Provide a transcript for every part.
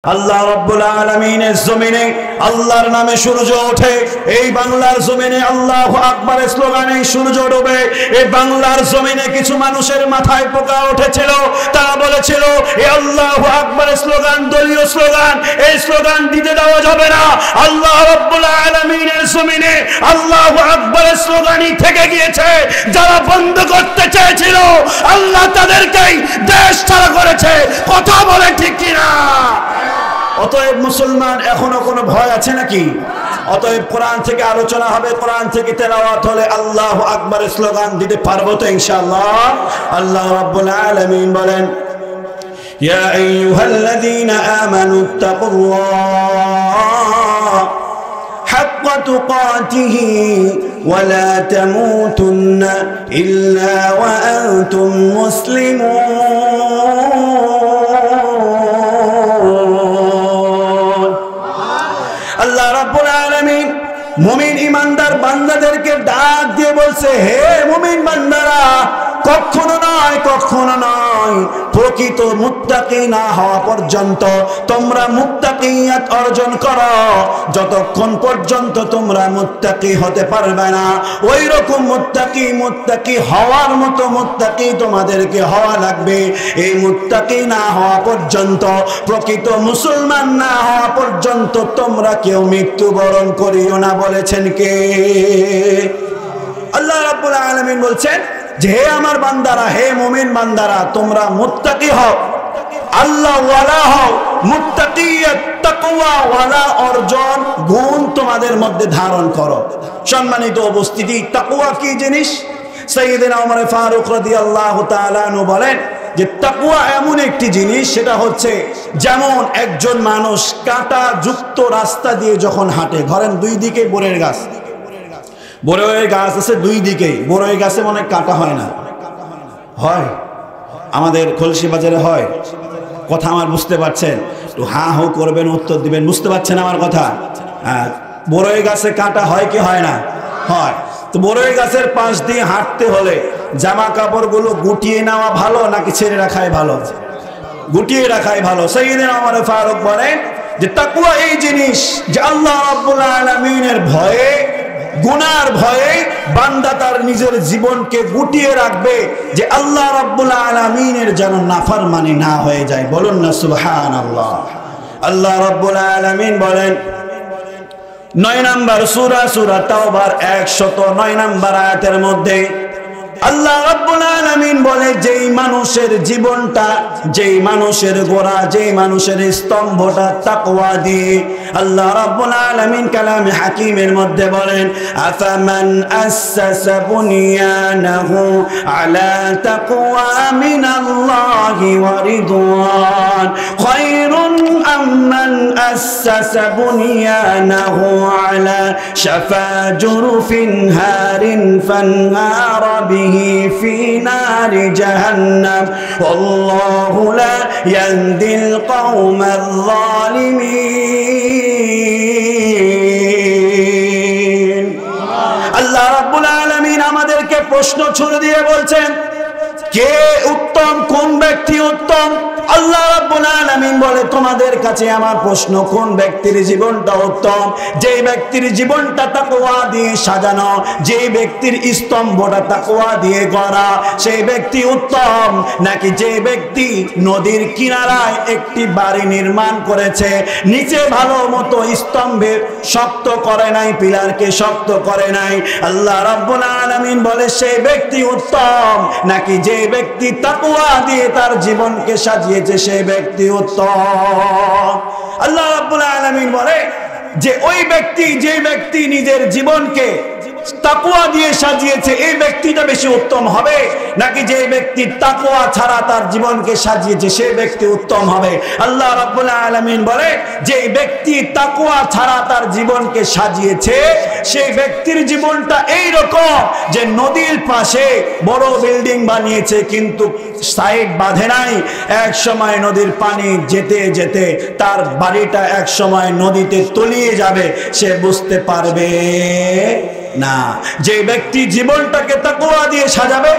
আল্লাহ রাব্বুল আলামিনের জমিনে আল্লাহর নামে সূর্য ওঠে। এই বাংলার জমিনে আল্লাহু আকবার স্লোগানে সূর্য ডোবে। এই বাংলার জমিনে কিছু মানুষের মাথায় পোকা উঠেছিল, তারা বলেছিল এই আল্লাহু আকবার স্লোগান দলীয় স্লোগান, এই স্লোগান দিতে দেওয়া যাবে না। আল্লাহ রাব্বুল আলামিনের জমিনে আল্লাহু আকবার স্লোগানই থেকে গিয়েছে। যারা বন্ধ করতে চেয়েছিল আল্লাহ তাদেরকেই দেশ ছাড়া করেছে। কথা বলে ঠিক কিনা? অতএব মুসলমান এখনো কোনো ভয় আছে নাকি? অতএব কোরআন থেকে আলোচনা হবে, কোরআন থেকে তেলাওয়াত হলে আল্লাহু আকবার স্লোগান দিতে পারবো তো ইনশাআল্লাহ। আল্লাহ রাব্বুল আলামিন বলেন, ইয়া আইয়ুহাল্লাযীনা আমানুত্তাকুল্লাহ হাক্কা তুকাতিহি ওয়া লা তামুতুন্না ইল্লা ওয়া আনতুম মুসলিমুন। আল্লাহ রাব্বুল আলামিন মুমিন ইমানদার বান্দাদেরকে ডাক দিয়ে বলছে, হে মুমিন বান্দারা, কখনো নয় প্রকৃত মুত্তাকি না হওয়া পর্যন্ত তোমরা মুত্তাকিয়াত অর্জন করো। যতক্ষণ পর্যন্ত তোমরা মুত্তাকি হতে পারবে না, ওই রকম মুত্তাকি হওয়ার মতো মুত্তাকি তোমাদেরকে হওয়া লাগবে। এই মুত্তাকি না হওয়া পর্যন্ত, প্রকৃত মুসলমান না হওয়া পর্যন্ত তোমরা কেউ মৃত্যুবরণ করিও না। বলেছেন কে? আল্লাহ রাব্বুল আলামিন বলছেন যে হে আমার বান্দারা, হে মুমিন বান্দারা, তোমরা মুত্তাকি হও, আল্লাহ ওয়ালা হও, মুত্তাকিয়াত তাকওয়া ওয়ালা অর্জন গুণ তোমাদের মধ্যে ধারণ করো। সম্মানিত উপস্থিতি, তাকওয়া কি জিনিস? সাইয়েদনা ওমর ফারুক রাদিয়াল্লাহু তাআলা আনহু বলেন যে তাকওয়া এমন একটি জিনিস, সেটা হচ্ছে যেমন একজন মানুষ কাঁটা যুক্ত রাস্তা দিয়ে যখন হাঁটে, ধরেন দুই দিকে বরের গাছ, বড়ই গাছ আছে দুই দিকেই, বড়ই গাছে মনে কাটা হয় না? হয়, আমাদের খলসি বাজারে হয়। কথা আমার বুঝতে পারছেন? একটু হা হো করবেন, উত্তর দিবেন। বুঝতে পারছেন আমার কথা? বড়ই গাছে কাটা হয় কি হয় না? হয়। তো বড়ই গাছের পাশ দিয়ে হাঁটতে হলে জামা কাপড়গুলো গুটিয়ে নেওয়া ভালো নাকি ছেড়ে রাখাই ভালো? গুটিয়ে রাখাই ভালো। সাইয়েদনা ওমর ফারুক বলেন যে তাকওয়া এই জিনিস যে আল্লাহ রাব্বুল আলামিনের ভয়ে, গুনার ভয়ে বান্দা তার নিজের জীবনকে গুটিয়ে রাখবে, যে আল্লাহ রাব্বুল আলামিনের যেন নাফরমানি না হয়ে যায়। বলুন না সুবহানাল্লাহ। আল্লাহ রাব্বুল আলামিন বলেন 9 নম্বর সূরা তাওবার 109 নম্বর আয়াতের মধ্যে আল্লাহ রাব্বুল আলামিন বলে, যেই মানুষের জীবনটা, যেই মানুষের গোড়া, যেই মানুষের স্তম্ভটা তাকওয়া দিয়ে, আল্লাহ রাব্বুল আলামিন কালামে হাকিমের মধ্যে বলেন, আফামান আসাসা বুনিয়ানাহু আলা তাকওয়া মিনাল্লাহি ওয়া রিদওয়ান খায়রুন আম্মান আসাসা বুনিয়ানাহু আলা শাফা জুরফিন হারিন ফানহারা বিহি في نار جهنم والله لا يهدي القوم الظالمين। আল্লাহ রাব্বুল আলামিন আমাদেরকে প্রশ্ন ছুড়ে দিয়ে বলছেন, কে উত্তম, কোন ব্যক্তি উত্তম? আল্লাহ রাব্বুল আলামিন বলে, তোমাদের কাছে আমার প্রশ্ন, কোন ব্যক্তির জীবনটা উত্তম? যেই ব্যক্তির জীবনটা তাকওয়া দিয়ে সাজানো, যেই ব্যক্তির স্তম্ভটা তাকওয়া দিয়ে গড়া, সেই ব্যক্তি উত্তম, নাকি যে ব্যক্তি নদীর কিনারায় একটি বাড়ি নির্মাণ করেছে, নিচে ভালো মতো স্তম্ভে শক্ত করে নাই, পিলারকে শক্ত করে নাই? আল্লাহ রাব্বুল আলামিন বলে, সেই ব্যক্তি উত্তম, নাকি যে ব্যক্তি তাকওয়া দিয়ে তার জীবনকে সাজিয়েছে, সেই ব্যক্তি উত্তম? আল্লাহ রাব্বুল আলামিন বলে যে ওই ব্যক্তি, যে ব্যক্তি নিজের জীবনকে তাকওয়া দিয়ে সাজিয়েছে, এই ব্যক্তিটা বেশি উত্তম হবে, নাকি যে ব্যক্তি তাকওয়া ছাড়া তার জীবনকে সাজিয়েছে সেই ব্যক্তি উত্তম হবে? আল্লাহ রাব্বুল আলামিন বলে, যে ব্যক্তি তাকওয়া ছাড়া তার জীবনকে সাজিয়েছে, সেই ব্যক্তির জীবনটা এই রকম যে নদীর পাশে বড় বিল্ডিং বানিয়েছে কিন্তু সাইড বাঁধে নাই। এক সময় নদীর পানি যেতে যেতে তার বাড়িটা এক সময় নদীতে তলিয়ে যাবে, সে বুঝতে পারবে না। যে ব্যক্তি জীবনটাকে তাকওয়া দিয়ে সাজাবে,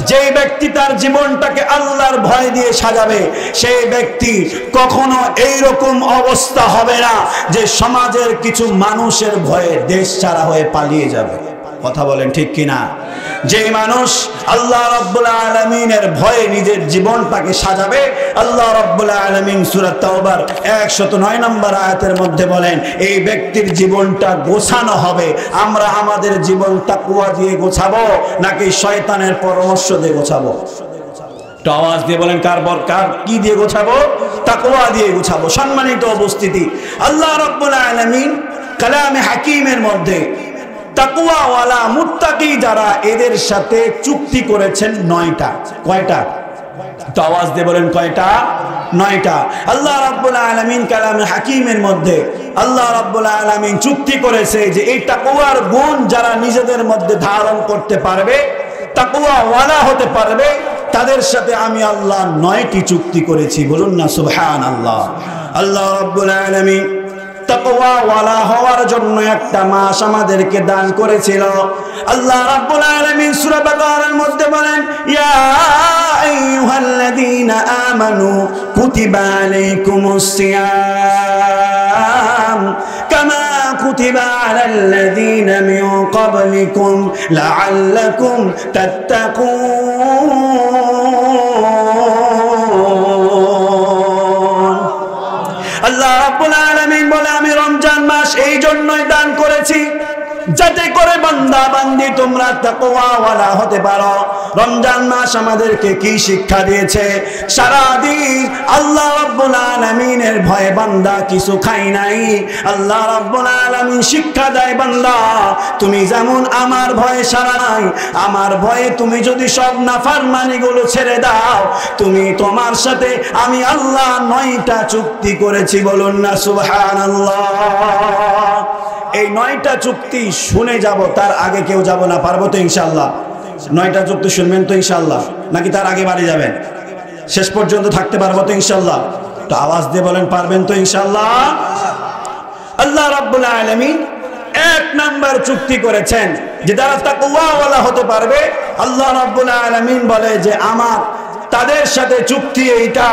যেই ব্যক্তি তার জীবনটাকে আল্লাহর ভয় দিয়ে সাজাবে সেই ব্যক্তি কখনো এইরকম অবস্থা হবে না যে সমাজের কিছু মানুষের ভয়ে দেশ ছাড়া হয়ে পালিয়ে যাবে। কথা বলেন ঠিক কিনা? যেই মানুষ আল্লাহ রাব্বুল আলামিনের ভয়ে নিজের জীবনটাকে সাজাবে, আল্লাহ রাব্বুল আলামিন সূরা তাওবার 109 নম্বর আয়াতের মধ্যে বলেন এই ব্যক্তির জীবনটা গোছানো হবে। আমরা আমাদের জীবন তাকওয়া দিয়ে গোছাবো নাকি শয়তানের পরামর্শ দিয়ে গোছাবো? একটু আওয়াজ দিয়ে বলেন কার কি দিয়ে গোছাবো? তাকওয়া দিয়ে গোছাবো। সম্মানিত উপস্থিতি, আল্লাহ রাব্বুল আলামিন কালামে হাকিমের মধ্যে তাকওয়াওয়ালা মুত্তাকি যারা এদের সাথে চুক্তি করেছেন 9টা। কয়টা? তো আওয়াজ দিয়ে বলেন কয়টা? 9টা। আল্লাহ রাব্বুল আলামিন কালামে হাকিমের মধ্যে আল্লাহ রাব্বুল আলামিন চুক্তি করেছে যে এই তাকওয়ার গুণ যারা নিজেদের মধ্যে ধারণ করতে পারবে, তাকওয়াওয়ালা হতে পারবে, তাদের সাথে আমি আল্লাহ 9টি চুক্তি করেছি। বলুন না সুবহানাল্লাহ। আল্লাহ রাব্বুল আলামিন তাকওয়াওয়ালা হওয়ার জন্য একটা মাস আমাদেরকে দান করেছিল। আল্লাহ রাব্বুল আলামিন সূরা বাকারার মধ্যে বলেন ইয়া আইয়ুহাল্লাযীনা আমানু কুতিবা আলাইকুমুস সিয়াম কামা কুতিবা আলাল্লাযীনা মিন ক্বাবলিকুম লাআল্লাকুম তাত্তাকুন। আল্লাহ রাব্বুল আলামিন বলে আমি রমজান মাস এই জন্যই দান করেছি যাতে করে বান্দা বান্দি তোমরা তাকওয়াওয়ালা হতে পারো। রমজান মাস আমাদেরকে কি শিক্ষা দিয়েছে? সারাদিন আল্লাহ রাব্বুল আলামিনের ভয়ে বান্দা কিছু খাই নাই। আল্লাহ রাব্বুল আলামিন শিক্ষা দেয় বান্দা তুমি যেমন আমার ভয়ে সারা নাই, আমার ভয়ে তুমি যদি সব নাফরমানিগুলো ছেড়ে দাও, তুমি তোমার সাথে আমি আল্লাহ 9টা চুক্তি করেছি। বলুন না সুবহানাল্লাহ। এই 9টা চুক্তি শুনে যাব, তার আগে কেউ যাব না। পারবো তো ইনশাআল্লাহ? 9টা চুক্তি শুনবেন তো ইনশাআল্লাহ, নাকি তার আগে বাড়ি যাবেন? শেষ পর্যন্ত থাকতে পারবো তো ইনশাআল্লাহ? তো আওয়াজ দিয়ে বলেন পারবেন তো ইনশাআল্লাহ? আল্লাহ রাব্বুল আলামিন 1 নাম্বার চুক্তি করেছেন যে যারা তাকওয়াওয়ালা হতে পারবে, আল্লাহ রাব্বুল আলামিন বলে যে আমার তাদের সাথে চুক্তি এইটা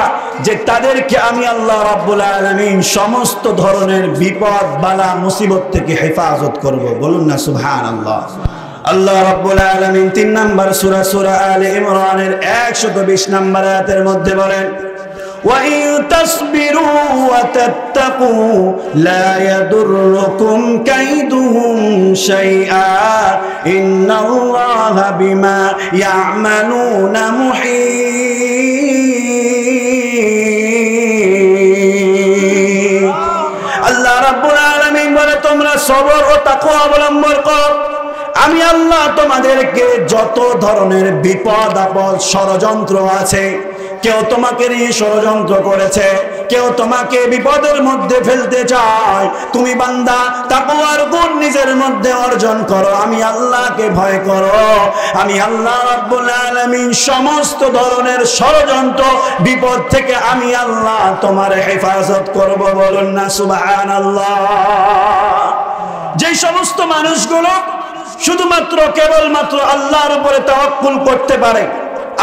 যে তাদেরকে আমি আল্লাহ রাব্বুল আলামিন সমস্ত ধরনের বিপদ বালা মুসিবত থেকে হেফাজত করব। বলুন না সুবহানাল্লাহ। আল্লাহ রাব্বুল আলামিন 3 নাম্বার সূরা আলে ইমরানের 120 নাম্বার আয়াতের মধ্যে বলেন وَإِن تَصْبِرُوا وَتَتَّقُوا لَا يَضُرُّكُمْ كَيْدُهُمْ شَيْئًا إِنَّ اللَّهَ بِمَا يَعْمَلُونَ مُحِيطٌ। আল্লাহ রাব্বুল আলামিন বলে তোমরা সবর ও তাকওয়া অবলম্বন করো, আমি আল্লাহ তোমাদেরকে যত ধরনের বিপদ আপদ ষড়যন্ত্র আছে, কেউ তোমাকে নিয়ে ষড়যন্ত্র করেছে, কেউ তোমাকে বিপদের মধ্যে ফেলতে চায়, তুমি বান্দা তাকওয়ার গুণ নিজের মধ্যে অর্জন করো, আমি আল্লাহকে ভয় করো, আমি আল্লাহ রাব্বুল আলামিন সমস্ত ধরনের ষড়যন্ত্র বিপদ থেকে আমি আল্লাহ তোমার হেফাজত করব। বলুন না সুবহানাল্লাহ। যে সমস্ত মানুষগুলো শুধুমাত্র কেবলমাত্র আল্লাহর উপরে তাওয়াক্কুল করতে পারে,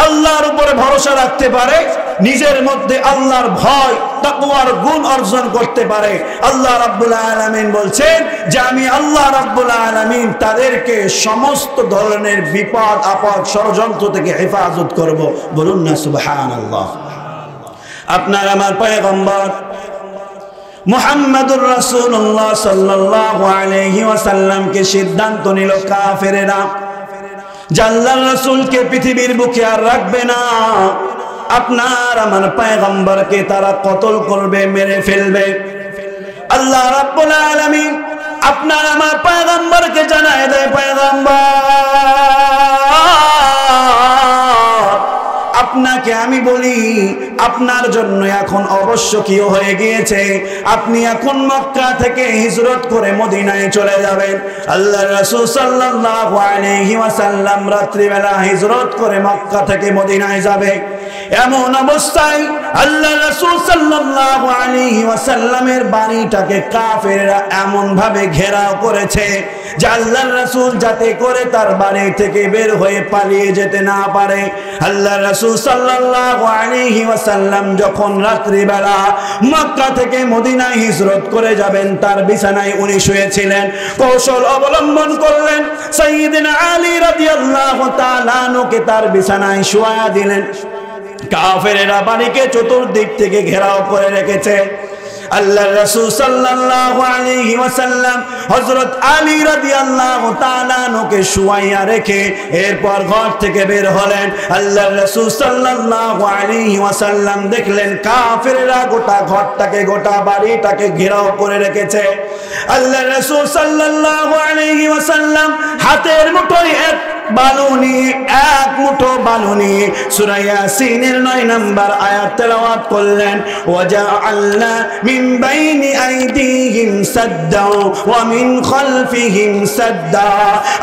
আল্লাহর উপরে ভরসা রাখতে পারে, নিজের মধ্যে আল্লাহর ভয় তাকওয়ার গুণ অর্জন করতে পারে, আল্লাহ রাব্বুল আলামিন বলছেন যে আমি আল্লাহ রাব্বুল আলামিন তাদেরকে সমস্ত ধরনের বিপদ আপদ ষড়যন্ত্র থেকে হেফাজত করব। বলুন না সুবহানাল্লাহ। আপনার আমার পয়গম্বর মুহাম্মদুর রাসূলুল্লাহ সাল্লাল্লাহু আলাইহি ওয়াসাল্লাম কে সিদ্ধান্ত নিল কাফেরেরা যে আল্লাহর রাসূলকে পৃথিবীর বুকে আর রাখবে না, আপনার আমার পয়গম্বরকে তারা কতল করবে, মেরে ফেলবে। আল্লাহ রাব্বুল আলামিন আপনার আমার পয়গম্বরকে জানায় দেয় পয়গম্বর আপনাকে আমি বলি আপনার জন্য এখন আবশ্যকীয় হয়ে গিয়েছে, আপনি এখন মক্কা থেকে হিজরত করে মদিনায় চলে যাবেন। আল্লাহর রাসূল সাল্লাল্লাহু আলাইহি ওয়াসাল্লাম রাত্রিবেলা হিজরত করে মক্কা থেকে মদিনায় যাবে। এমন অবস্থায় আল্লাহ রাসূল সাল্লাল্লাহু আলাইহি ওয়াসাল্লামের বাড়িটাকে কাফেররা এমন ভাবে ঘেরাও করেছে যে আল্লাহর রাসূল যাতে করে তার বাড়ি থেকে বের হয়ে পালিয়ে যেতে না পারে। আল্লাহর রাসূল সাল্লাল্লাহু আলাইহি ওয়াসাল্লাম যখন রাত্রিবেলা মক্কা থেকে মদিনায় হিজরত করে যাবেন, তার বিছানায় উনি শুয়েছিলেন। কৌশল অবলম্বন করলেন, সাইয়্যিদিনা আলী রাদিয়াল্লাহু তাআলা আনহুকে তার বিছানায় শুয়া দিলেন। কাফেরেরা বাড়িকে চতুর্দিক থেকে ঘেরাও করে রেখেছে। আল্লাহর রাসূল সাল্লাল্লাহু আলাইহি ওয়াসাল্লাম হযরত আলী রাদিয়াল্লাহু তাআলা আনহুকে শুয়াইয়া রেখে এরপর ঘর থেকে বের হলেন। আল্লাহর রাসূল সাল্লাল্লাহু আলাইহি ওয়াসাল্লাম দেখলেন কাফেররা গোটা ঘরটাকে, গোটা বাড়িটাকে ঘেরাও করে রেখেছে। আল্লাহর রাসূল সাল্লাল্লাহু আলাইহি ওয়াসাল্লাম হাতের মুঠোয় এক মুঠো বালু নিয়ে সূরা ইয়াসিনের 9 নম্বর আয়াত তেলাওয়াত করলেন। ওয়াজআলনা মিন বাইনি আইদিহিম সাদ্দা ওয়া মিন খালফিহিম সাদ্দা।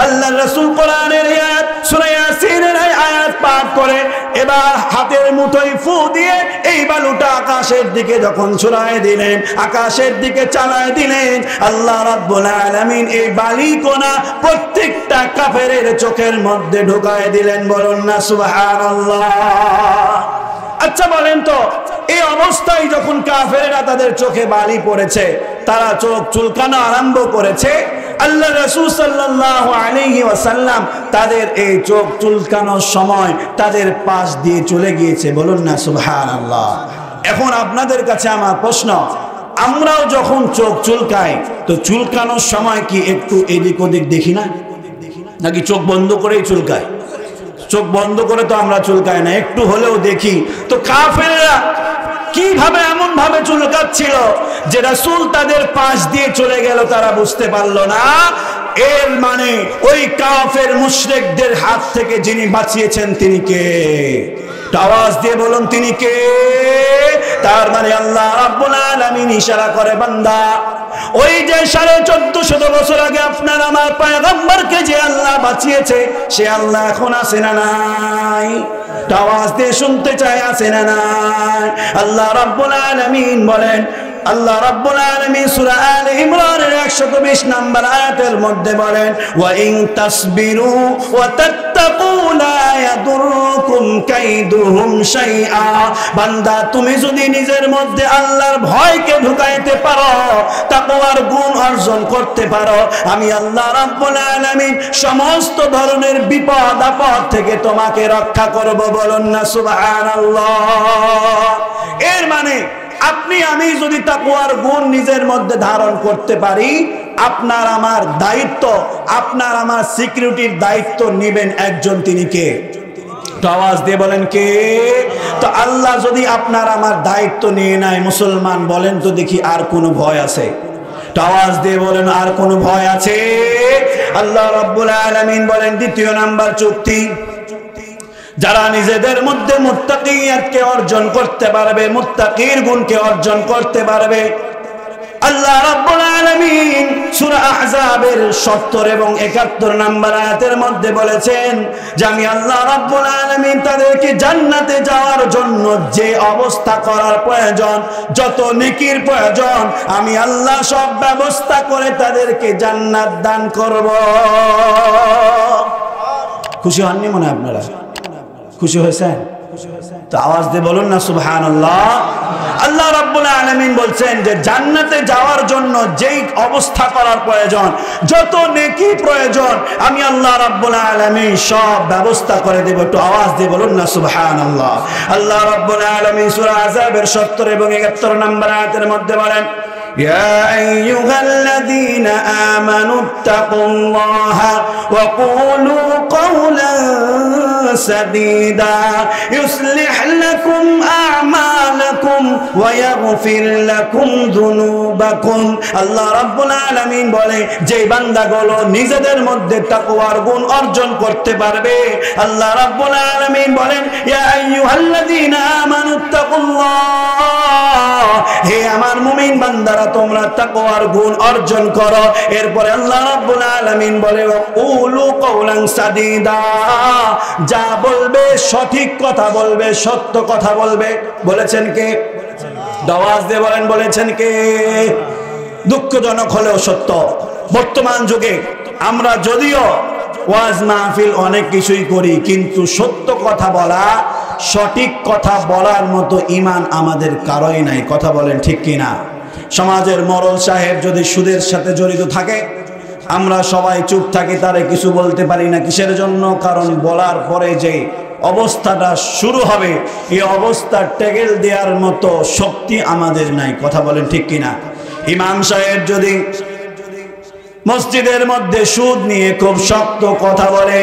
আল্লাহর রাসূল কোরআনের আয়াত সূরা ইয়াসিনের আয়াত পাঠ করে এবার হাতের মুঠোয় ফু দিয়ে এই বালুটা আকাশের দিকে যখন ছুড়ায় দিলেন, আকাশের দিকে চালায় দিলেন, আল্লাহ রাব্বুল আলামিন এই বালিকণা প্রত্যেকটা কাফেরের চোখের মধ্যে ঢুকায় দিলেন। বলুন না সুবহানাল্লাহ। আচ্ছা বলেন তো, এই অবস্থায় যখন কাফেররা তাদের চোখে বালি পড়েছে, তারা চোখ চুলকানো আরম্ভ করেছে, আল্লাহ রাসূল সাল্লাল্লাহু আলাইহি ওয়াসাল্লাম তাদের এই চোখ চুলকানোর সময় তাদের পাশ দিয়ে চলে গিয়েছে। বলুন না সুবহানাল্লাহ। এখন আপনাদের কাছে আমার প্রশ্ন, আমরাও যখন চোখ চুলকাই তো চুলকানোর সময় কি একটু এদিক ওদিক দেখি না, নাকি চোখ বন্ধ করেই চুলকাই? চোখ বন্ধ করে তো আমরা চুলকাই না, একটু হলেও দেখি। তো কাফেররা কিভাবে এমন ভাবে চুলকাচ্ছিল যে রাসূল তাদের পাশ দিয়ে চলে গেল, তারা বুঝতে পারলো না। এর মানে ওই কাফের মুশরিকদের হাত থেকে যিনি বাঁচিয়েছেন তিনি কে? আওয়াজ দিয়ে বলুন তিনি কে? তার মানে আল্লাহ রাব্বুল আলামিন ইশারা করে, বান্দা ওই যে 1450 বছর আগে আপনার আমার পয়গম্বরকে যে আল্লাহ বাঁচিয়েছে সে আল্লাহ এখন আছে না নাই? আওয়াজ দিয়ে শুনতে চাই, আছে না নাই? আল্লাহ রাব্বুল আলামিন বলেন, আল্লাহ রাব্বুল আলামিন সূরা আলে ইমরানের 120 নম্বর আয়াতের মধ্যে বলেন, ওয়া ইন তাসবিরু ওয়া তাত্তাকু লা ইয়াদুরুকুম কাইদুহুম শাইআ। বান্দা তুমি যদি নিজের মধ্যে আল্লাহর ভয়কে ঢুকাইতে পারো, তাকওয়ার গুণ অর্জন করতে পারো, আমি আল্লাহ রাব্বুল আলামিন সমস্ত ধরনের বিপদ আপদ থেকে তোমাকে রক্ষা করব। বলুন না সুবহানাল্লাহ। এর মানে আপনি আমি যদি তাকওয়ার গুণ নিজের মধ্যে ধারণ করতে পারি, আপনার আমার দায়িত্ব, আপনার আমার সিকিউরিটির দায়িত্ব নেবেন একজন, তিনি কে? তো আওয়াজ দিয়ে বলেন কে? তো আল্লাহ যদি আপনার আমার দায়িত্ব নিয়ে নেয়, মুসলমান বলেন তো দেখি আর কোনো ভয় আছে? তো আওয়াজ দিয়ে বলেন আর কোনো ভয় আছে? আল্লাহ রাব্বুল আলামিন বলেন, দ্বিতীয় নাম্বার চুক্তি, যারা নিজেদের মধ্যে মুত্তাকিয়াতকে অর্জন করতে পারবে, মুত্তাকির গুণকে অর্জন করতে পারবে, আল্লাহ রাব্বুল আলামিন সূরা আহজাবের 70 এবং 71 নম্বর আয়াতের মধ্যে বলেছেন যে আমি আল্লাহ রাব্বুল আলামিন তাদেরকে জান্নাতে যাওয়ার জন্য যে অবস্থা করার প্রয়োজন, যত নেকির প্রয়োজন, আমি আল্লাহ সব ব্যবস্থা করে তাদেরকে জান্নাত দান করব। খুশি হননি মনে আপনারা? খুশি হয়েছেন? তো আওয়াজ দিয়ে বলুন না সুবহানাল্লাহ। আল্লাহ রাব্বুল আলামিন বলছেন যে জান্নাতে যাওয়ার জন্য যেই অবস্থা করার প্রয়োজন, যত নেকি প্রয়োজন, আমি আল্লাহ রাব্বুল আলামিন সব ব্যবস্থা করে দেব। একটু আওয়াজ দিয়ে বলুন না সুবহানাল্লাহ। আল্লাহ রাব্বুল আলামিন সূরা আহজাবের 70 এবং 71 নম্বর আয়াতের মধ্যে বলেন, ইয়া আইয়ুহাল্লাযীনা আমানু তাকুল্লাহা ওয়া কুলু কওলান সাদীদা ইউসলিহ লাকুম আ'মালাকুম ওয়া ইয়াগফির লাকুম যুনুবাকুম। আল্লাহ রাব্বুল আলামিন বলে, যে বান্দাগুলো নিজেদের মধ্যে তাকওয়ার গুণ অর্জন করতে পারবে, আল্লাহ রাব্বুল আলামিন বলেন, ইয়া আইয়ুহাল্লাযীনা আমানু তাকুল্লাহ, হে আমার মুমিন বান্দারা তোমরা তাকওয়ার গুণ অর্জন করো। এরপরে আল্লাহ রাব্বুল আলামিন বলে, কুলু কওলান সাদীদা, যা বলবে সঠিক কথা বলবে, সত্য কথা বলবে। বলেছেন কে? আওয়াজ দিয়ে বলেন, বলেছেন কে? দুঃখজনক হলেও সত্য, বর্তমান যুগে আমরা যদিও ওয়াজ মাহফিল অনেক কিছুই করি, কিন্তু সত্য কথা বলা, সঠিক কথা বলার মতো ঈমান আমাদের কারোই নাই। কথা বলেন ঠিক কিনা? সমাজের মরল সাহেব যদি সুদের সাথে জড়িত থাকে, আমরা সবাই চুপ থাকি, তারে কিছু বলতে পারি না। কিসের জন্য? কারণ বলার পরে যে অবস্থাটা শুরু হবে, এই অবস্থা টেকেল দেওয়ার মতো শক্তি আমাদের নাই। কথা বলেন ঠিক কিনা? ইমাম সাহেব যদি মসজিদের মধ্যে সুদ নিয়ে খুব শক্ত কথা বলে,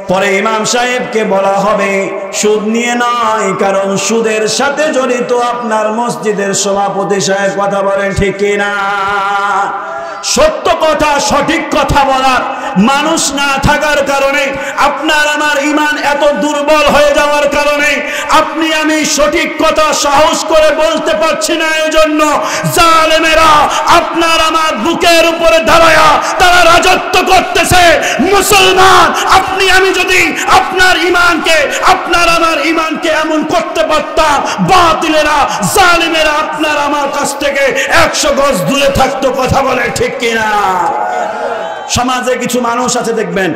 পরে ইমাম সাহেবকে বলা হবে সুদ নিয়ে নয়, কারণ সুদের সাথে জড়িত আপনার মসজিদের সভাপতি সাহেব। কথা বলেন ঠিক কিনা? সত্য কথা, সঠিক কথা বলার মানুষ না থাকার কারণে, আপনার আমার ঈমান এত দুর্বল হয়ে যাওয়ার কারণে আপনি আমি সঠিক কথা সাহস করে বলতে পারছি না। এজন্য জালেমেরা আপনার আমার বুকের উপরে দাঁড়ায়া তারা রাজত্ব করতেছে। মুসলমান, আপনি আমি যদি আপনার ঈমানকে, আপনার আমার ঈমানকে এমন করতে পারতাম, বাতিলেরা, জালেমেরা আপনার আমার কাছ থেকে 100 গজ দূরে থাকতো। কথা বলে ঠিক কিনা? সমাজে কিছু মানুষ আছে দেখবেন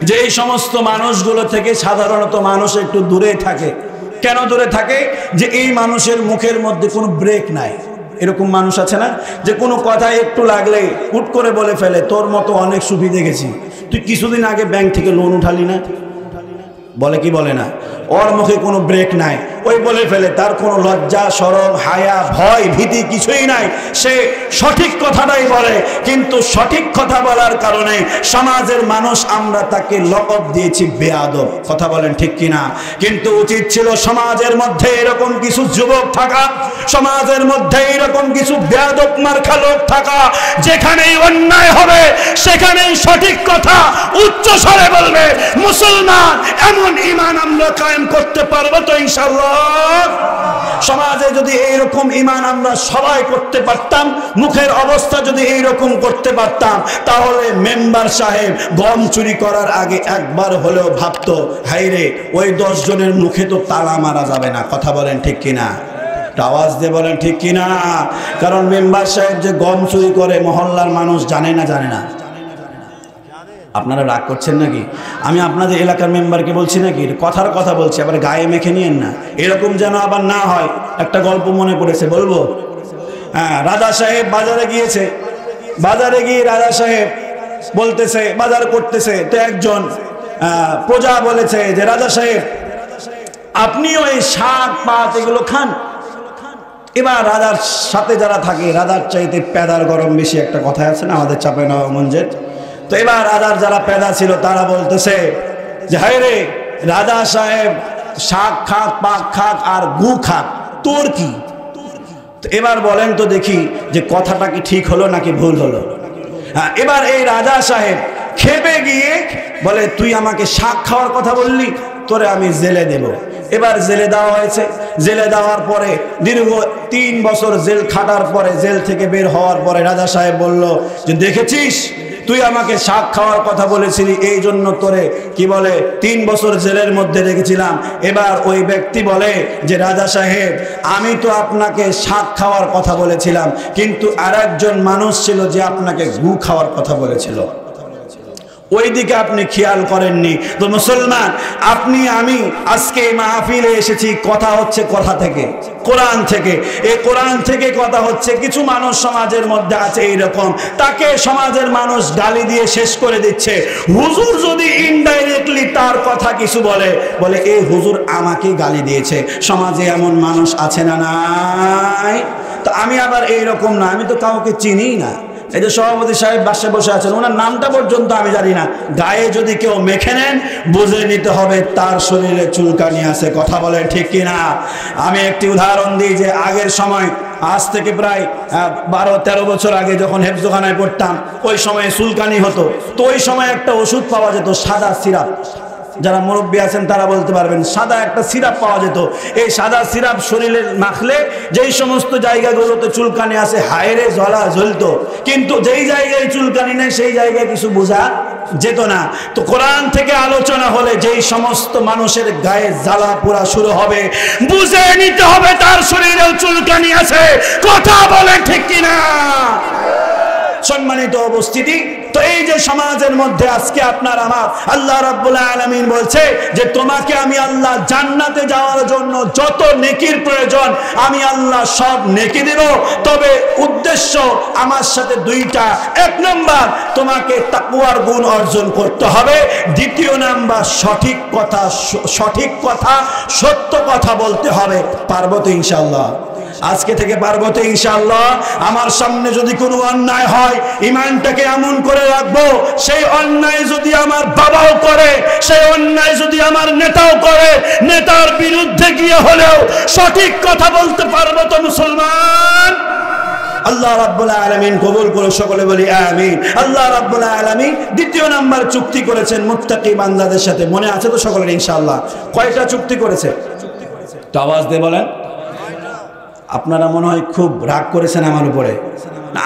যে এই সমস্ত মানুষগুলো থেকে সাধারণত মানুষ একটু দূরে থাকে। কেন দূরে থাকে? যে এই মানুষের মুখের মধ্যে কোনো ব্রেক নাই। এরকম মানুষ আছে না, যে কোনো কথা একটু লাগলে হুট করে বলে ফেলে, তোর মতো অনেক সুফি দেখেছি, তুই কিছুদিন আগে ব্যাংক থেকে লোন উঠালি না? বলে কি বলে না? ওর মুখে কোনো ব্রেক নাই, ওই বলে ফেলে। তার কোনো লজ্জা, শরম, হায়া, ভয়, ভীতি কিছুই নাই। সে সঠিক কথাটাই বলে, কিন্তু সঠিক কথা বলার কারণে সমাজের মানুষ আমরা তাকে লকব দিয়েছি বেয়াদব। কথা বলেন ঠিক কিনা? কিন্তু উচিত ছিল সমাজের মধ্যে এরকম কিছু যুবক থাকা, সমাজের মধ্যে এরকম কিছু বেয়াদব মার্কা লোক থাকা, যেখানেই অন্যায় হবে সেখানেই সঠিক কথা উচ্চ স্বরে বলবে। মুসলমান, এমন ঈমান আমরা কায়েম করতে পারবো তো ইনশাআল্লাহ? সমাজে যদি এইরকম ঈমান আমরা সবাই করতে পারতাম, মুখের অবস্থা যদি এইরকম করতে পারতাম, তাহলে মেম্বার সাহেব গম চুরি করার আগে একবার হলেও ভাবতো, হাইরে ওই 10 জনের মুখে তো তালা মারা যাবে না। কথা বলেন ঠিক কিনা? আওয়াজ দিয়ে বলেন ঠিক কিনা? কারণ মেম্বার সাহেব যে গম চুরি করে মহল্লার মানুষ জানে না, জানে না? আপনারা রাগ করছেন নাকি? আমি আপনাদের এলাকার মেম্বারকে বলছি নাকি? কথার কথা বলছি, আবার গায়ে মেখে নিয়েন না, এরকম যেন আবার না হয়। একটা গল্প মনে পড়েছে, বলবো? হ্যাঁ, রাজা সাহেব বাজারে গিয়েছে। বাজারে গিয়ে রাজা সাহেব বলতেছে, বাজার করতেছে, তো একজন প্রজা বলেছে যে রাজা সাহেব আপনিও এই শাক পাত এগুলো খান। এবার রাজার সাথে যারা থাকে, রাজার চাইতে পেদার গরম বেশি, একটা কথা আছে না আমাদের চাঁপাইনবাবগঞ্জের। তো এবার রাজার যারা পেদা ছিল তারা বলতেছে যে হায় রে রাজা সাহেব, শাক খাক, পাক খাক আর গু খাক, তোর কি? তো এবার বলেন তো দেখি যে কথাটা কি ঠিক হলো নাকি ভুল হলো? হ্যাঁ, এবার এই রাজা সাহেব খেপে গিয়ে বলে, তুই আমাকে শাক খাওয়ার কথা বললি, তোরে আমি জেলে দেব। এবার জেলে দেওয়া হয়েছে। জেলে দেওয়ার পরে দীর্ঘ 3 বছর জেল খাটার পরে, জেল থেকে বের হওয়ার পরে রাজা সাহেব বলল যে দেখেছিস, তুই আমাকে শাক খাওয়ার কথা বলেছিলি, এই জন্য তোরে কি বলে 3 বছর জেলের মধ্যে রেখেছিলাম। এবার ওই ব্যক্তি বলে যে রাজা সাহেব, আমি তো আপনাকে শাক খাওয়ার কথা বলেছিলাম, কিন্তু আরেকজন মানুষ ছিল যে আপনাকে গু খাওয়ার কথা বলেছিল, ওই দিকে আপনি খেয়াল করেননি। তো মুসলমান, আপনি আমি আজকে মাহফিলে এসেছি, কথা হচ্ছে কথা থেকে, কোরআন থেকে। এই কোরআন থেকে কথা হচ্ছে। কিছু মানুষ সমাজের মধ্যে আছে এইরকম, তাকে সমাজের মানুষ গালি দিয়ে শেষ করে দিচ্ছে। হুজুর যদি ইনডাইরেক্টলি তার কথা কিছু বলে, বলে এই হুজুর আমাকে গালি দিয়েছে। সমাজে এমন মানুষ আছে না নাই? তো আমি আবার এইরকম না, আমি তো কাউকে চিনিই না। এই যে সভাপতি সাহেব বাসে বসে আছেন, ওনার নামটা পর্যন্ত আমি জানি না। গায়ে যদি কেউ মেখে নেন, বুঝে নিতে হবে তার শরীরে চুলকানি আছে। কথা বলেন ঠিক কিনা? আমি একটি উদাহরণ দিই যে আগের সময়, আজ থেকে প্রায় 12-13 বছর আগে যখন হেফজোখানায় পড়তাম, ওই সময়ে চুলকানি হতো। তো ওই সময় একটা ওষুধ পাওয়া যেত, সাদা সিরাপ, যারা মুরব্বী আছেন তারা বলতে পারবেন, সাদা একটা সিরাপ পাওয়া যেত। এই সাদা সিরাপ শরীরে মাখলে যেই সমস্ত জায়গাগুলোতে চুলকানি আছে হায়রে জ্বলা জ্বলতো, কিন্তু যেই জায়গায় চুলকানি নেই সেই জায়গায় কিছু বোঝা যেত না। তো কোরআন থেকে আলোচনা হলে যেই সমস্ত মানুষের গায়ে জ্বালা পোড়া শুরু হবে, বুঝে নিতে হবে তার শরীরেও চুলকানি আছে। কথা বলে ঠিক কিনা? সম্মানিত উপস্থিতি, তো এই যে সমাজের মধ্যে আজকে আপনার আমার আল্লাহ রাব্বুল আলামিন বলছে যে তোমাকে আমি আল্লাহ জান্নাতে যাওয়ার জন্য যত নেকির প্রয়োজন আমি আল্লাহ সব নেকি দেব, তবে উদ্দেশ্য আমার সাথে দুইটা। এক নাম্বার, তোমাকে তাকওয়ার গুণ অর্জন করতে হবে। দ্বিতীয় নাম্বার, সঠিক কথা সত্য কথা বলতে হবে। পারবো তো ইনশাআল্লাহ? আজকে থেকে পারবো তো ইনশাআল্লাহ? আমার সামনে যদি কোনো অন্যায় হয়, ঈমানটাকে এমন করে রাখবো, সেই অন্যায় যদি আমার বাবাও করে, সেই অন্যায় যদি আমার নেতাও করে, নেতার বিরুদ্ধে গিয়ে হলেও সঠিক কথা বলতে পারবো তো মুসলমান? আল্লাহ রাব্বুল আলামিন কবুল করে সকলে বলি আমিন। আল্লাহ রাব্বুল আলামিন দ্বিতীয় নাম্বার চুক্তি করেছেন মুত্তাকি বান্দাদের সাথে। মনে আছে তো সকলের ইনশাআল্লাহ? কয়টা চুক্তি করেছে? তো আওয়াজ দিয়ে বলেন। আপনারা মনে হয় খুব রাগ করেছেন আমার উপরে।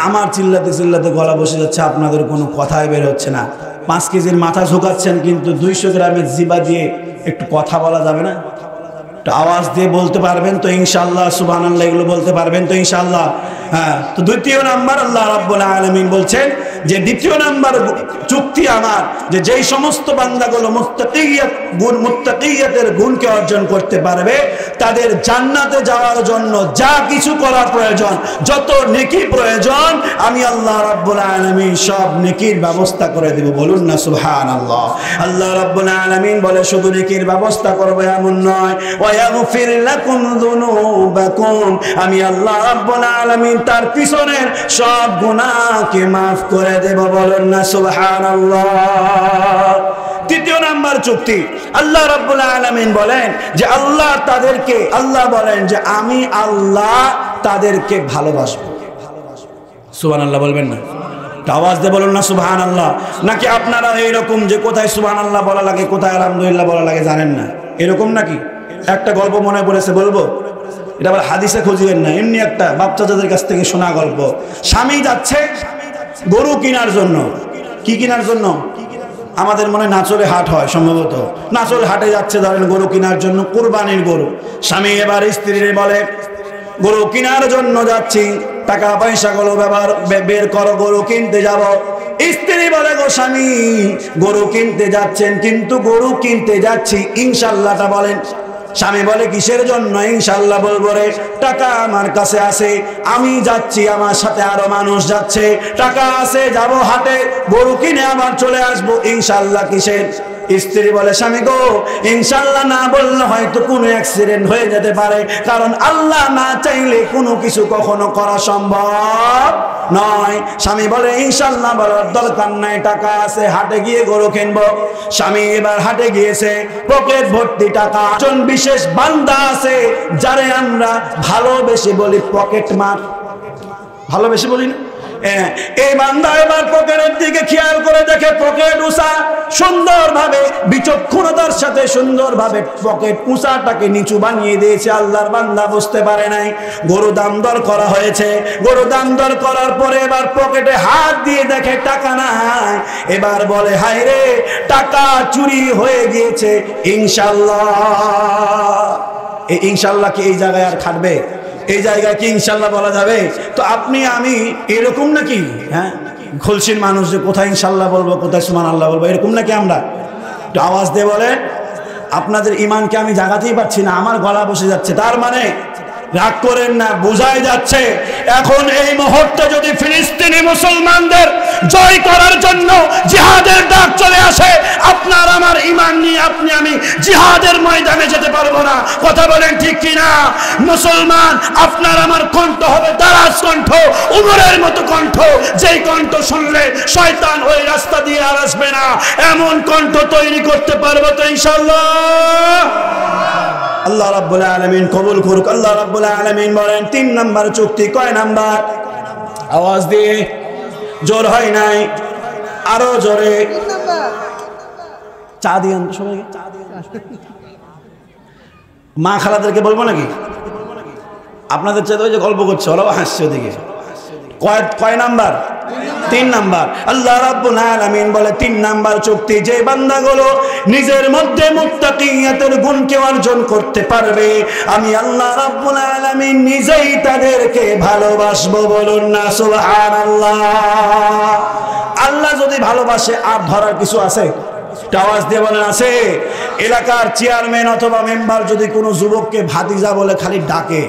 আমার চিল্লাতে চিল্লাতে গলা বসে যাচ্ছে, আপনাদের কোনো কথাই বের হচ্ছে না। 5 কেজির মাথা ঝুঁকাচ্ছেন, কিন্তু 200 গ্রামের জিবা দিয়ে একটু কথা বলা যাবে না? একটু আওয়াজ দিয়ে বলতে পারবেন তো ইনশাআল্লাহ? সুবহানাল্লাহ এগুলো বলতে পারবেন তো ইনশাআল্লাহ? হ্যাঁ। তো দ্বিতীয় নাম্বার আল্লাহ রাব্বুল আলামিন বলছেন যে দ্বিতীয় নাম্বার চুক্তি আমার, যে যেই সমস্ত বান্দাগুলো মুত্তাকিয়াতের গুণকে অর্জন করতে পারবে তাদের জান্নাতে যাওয়ার জন্য যা কিছু করার প্রয়োজন, যত নেকি প্রয়োজন, আমি আল্লাহ রাব্বুল আলামিন সব নেকির ব্যবস্থা করে দেব। বলুন না সুবহানাল্লাহ। আল্লাহ রাব্বুল আলামিন বলে শুধু নেকির ব্যবস্থা করবে এমন নয়, ওয়ায়াগফির লাকুম যুনুবাকুম, আমি আল্লাহ রাব্বুল আলামিন তার পিছনের সব গুনাহকে maaf করে দেব। বলুন না সুবহানাল্লাহ। তৃতীয় নাম্বার চুক্তি, আল্লাহ রাব্বুল আলামিন বলেন যে আল্লাহ বলেন যে আমি আল্লাহ তাদেরকে ভালোবাসবো। সুবহানাল্লাহ বলবেন না? আওয়াজ দিয়ে বলুন না সুবহানাল্লাহ। নাকি আপনারা এইরকম যে কোথায় সুবহানাল্লাহ বলা লাগে, কোথায় আলহামদুলিল্লাহ বলা লাগে জানেন না? এরকম নাকি? একটা গল্প মনে পড়েছে, বলবো? এটা আবার হাদিসে খুঁজিয়েন না, এমনি একটা বাচ্চাদের কাছ থেকে শোনা গল্প। স্বামী যাচ্ছে গরু কেনার জন্য। কি কেনার জন্য? আমাদের মনে নাচলে হাট হয় সম্ভবত, নাচল হাটে যাচ্ছে ধরেন গরু কেনার জন্য, কুরবানির গরু। স্বামী এবার স্ত্রীর বলে গরু কেনার জন্য যাচ্ছি, টাকা পয়সা গুলো বের করো, গরু কিনতে যাব। স্ত্রী বলে গো স্বামী গরু কিনতে যাচ্ছেন, কিন্তু গরু কিনতে যাচ্ছি ইনশাআল্লাহটা বলেন। স্বামী বলে কিসের জন্য ইনশাআল্লাহ বলবো রে? টাকা আমার কাছে আছে, আমি যাচ্ছি, আমার সাথে আরো মানুষ যাচ্ছে, টাকা আছে, যাব হাটে, গরু কিনে আবার চলে আসবো, ইনশাআল্লাহ কিসের? স্ত্রী বলে স্বামী গো ইনশাআল্লাহ না বললে হয়তো কোনো অ্যাক্সিডেন্ট হয়ে যেতে পারে, কারণ আল্লাহ না চাইলে কোনো কিছু কখনো করা সম্ভব নয়। স্বামী বলে ইনশাআল্লাহ বলার দরকার নাই, টাকা আছে, হাটে গিয়ে গরু কিনবো। স্বামী এবার হাটে গিয়েছে, পকেট ভর্তি টাকা। একজন বিশেষ বান্দা আছে যারে আমরা ভালোবেসে বলি পকেট মার, ভালোবেসে বলি না? এই বান্দা এবার পকেটের দিকে খেয়াল করে দেখে পকেট উঁচা, সুন্দরভাবে বিচক্ষণতার সাথে সুন্দরভাবে পকেট উঁচাটাকে নিচু বানিয়ে দিয়েছে। আল্লাহর বান্দা বুঝতে পারে নাই গরু দাম দর করা হয়েছে। গরু দাম দর করার পরে এবার পকেটে হাত দিয়ে দেখে টাকা নাই। এবার বলে হায় রে, টাকা চুরি হয়ে গিয়েছে। ইনশাআল্লাহ, এই ইনশাআল্লাহ কি এই জায়গায় আর খাটবে? এই জায়গায় কি ইনশাআল্লাহ বলা যাবে? তো আপনি আমি এরকম নাকি? হ্যাঁ, খুলসির মানুষ যে কোথায় ইনশাআল্লাহ বলবো, কোথায় সুবহানাল্লাহ বলবো, এরকম নাকি আমরা? একটু আওয়াজ দিয়ে বলে। আপনাদের ইমানকে আমি জাগাতেই পারছি না, আমার গলা বসে যাচ্ছে। তার মানে রাগ করেন না, বোঝাই যাচ্ছে এখন এই মুহূর্তে যদি ফিলিস্তিনি মুসলমানদের জয় করার জন্য জিহাদের ডাক চলে আসে, আপনার আমার ঈমান নিয়ে আপনি আমি জিহাদের ময়দানে যেতে পারবো না। কথা বলেন ঠিক কিনা? মুসলমান আপনার আমার কণ্ঠ হবে দারাজ কণ্ঠ, উমরের মতো কণ্ঠ, যেই কণ্ঠ শুনলে শয়তান ওই রাস্তা দিয়ে আর আসবে না, এমন কণ্ঠ তৈরি করতে পারবো তো ইনশাআল্লাহ? আল্লাহ রাব্বুল আলামিন কবুল করুক। আল্লাহ রাব্বুল আলামিন বলেন 3 নাম্বার চুক্তি। কয় নাম্বার? আওয়াজ দিয়ে, জোর হয় নাই, আরো জোরে। চা দিয়ে আনতো সবাইকে। মা খালাদেরকে বলবো নাকি? আপনাদের চাইতে ওই যে গল্প করছে ওরাও হাসছে ওদিকে। কয় নাম্বার? 3 নাম্বার। আল্লাহ রাব্বুল আলামিন বলে 3 নাম্বার চুক্তি, যে বান্দাগুলো নিজের মধ্যে মুত্তাকিয়াতের গুণকে অর্জন করতে পারবে আমি আল্লাহ রাব্বুল আলামিন নিজেই তাদেরকে ভালোবাসবো। বলুন না সুবহানাল্লাহ। আল্লাহ যদি ভালোবাসে আর ধরার কিছু আছে? আওয়াজ দিয়ে বলেন আছে? এলাকার চেয়ারম্যান অথবা মেম্বার যদি কোনো যুবককে ভাতিজা বলে খালি ডাকে,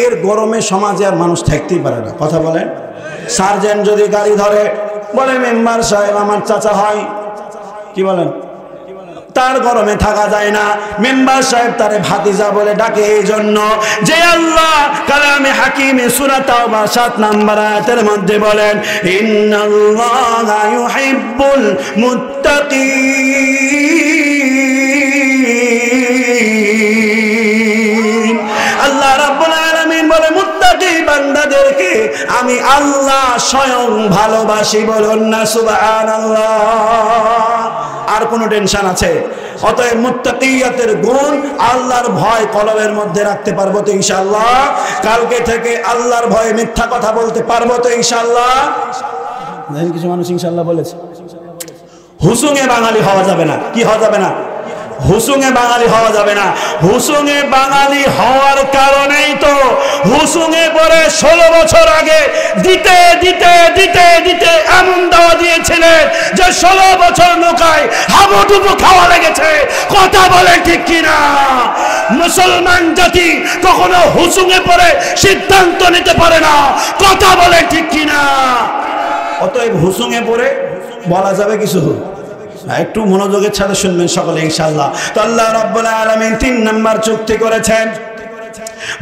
এর গরমে সমাজে আর মানুষ থাকতেই পারে না। কথা বলেন। সার্জেন্ট যদি গাড়ি ধরে বলে মেম্বার সাহেব আমার চাচা হয়, কি বলেন, তার গরমে থাকা যায় না। মেম্বার সাহেব তারে ভাতিজা বলে ডাকে এই জন্য যে আল্লাহ কালামে হাকিমে সূরা তাওবা 7 নম্বর আয়াতের মধ্যে বলেন ইন্নাল্লাহা ইউহিব্বুল মুত্তাকিন। আল্লাহ রাব্বুল আলামিন বলে মুত্তাকি বান্দাদেরকে আমি আল্লাহ স্বয়ং ভালোবাসি। বলুন না সুবহানাল্লাহ। আর কোনো টেনশন আছে? অতএব মুত্তাকিয়াতের গুণ, আল্লাহর ভয় কলবের মধ্যে রাখতে পারবো তো ইনশাআল্লাহ? কালকে থেকে আল্লাহর ভয়ে মিথ্যা কথা বলতে পারবো তো ইনশাআল্লাহ? দেখেন কিছু মানুষ ইনশাআল্লাহ বলেছে। হুসুঙে বাঙালি হওয়া যাবে না। কি হওয়া যাবে না? হুসুঙে বাঙালি হওয়া যাবে না। হুসুঙে বাঙালি হওয়ার কারণেই তো হুসুঙে পরে 16 বছর আগে দিতে দিতে দিতে দিতে এমন দাওয়া দিয়েছিলেন যে 16 বছর নৌকায় হাবুডুবু খাওয়া লেগেছে। কথা বলে ঠিক কিনা? মুসলমান জাতি কখনো হুসুঙে পরে সিদ্ধান্ত নিতে পারে না। কথা বলে ঠিক কিনা? অতএব হুসুঙে পরে বলা যাবে কিছু? একটু মনোযোগের সাথে শুনবেন সকলে ইনশাআল্লাহ। তো আল্লাহ রাব্বুল আলামিন 3 নাম্বার চুক্তি করেছেন।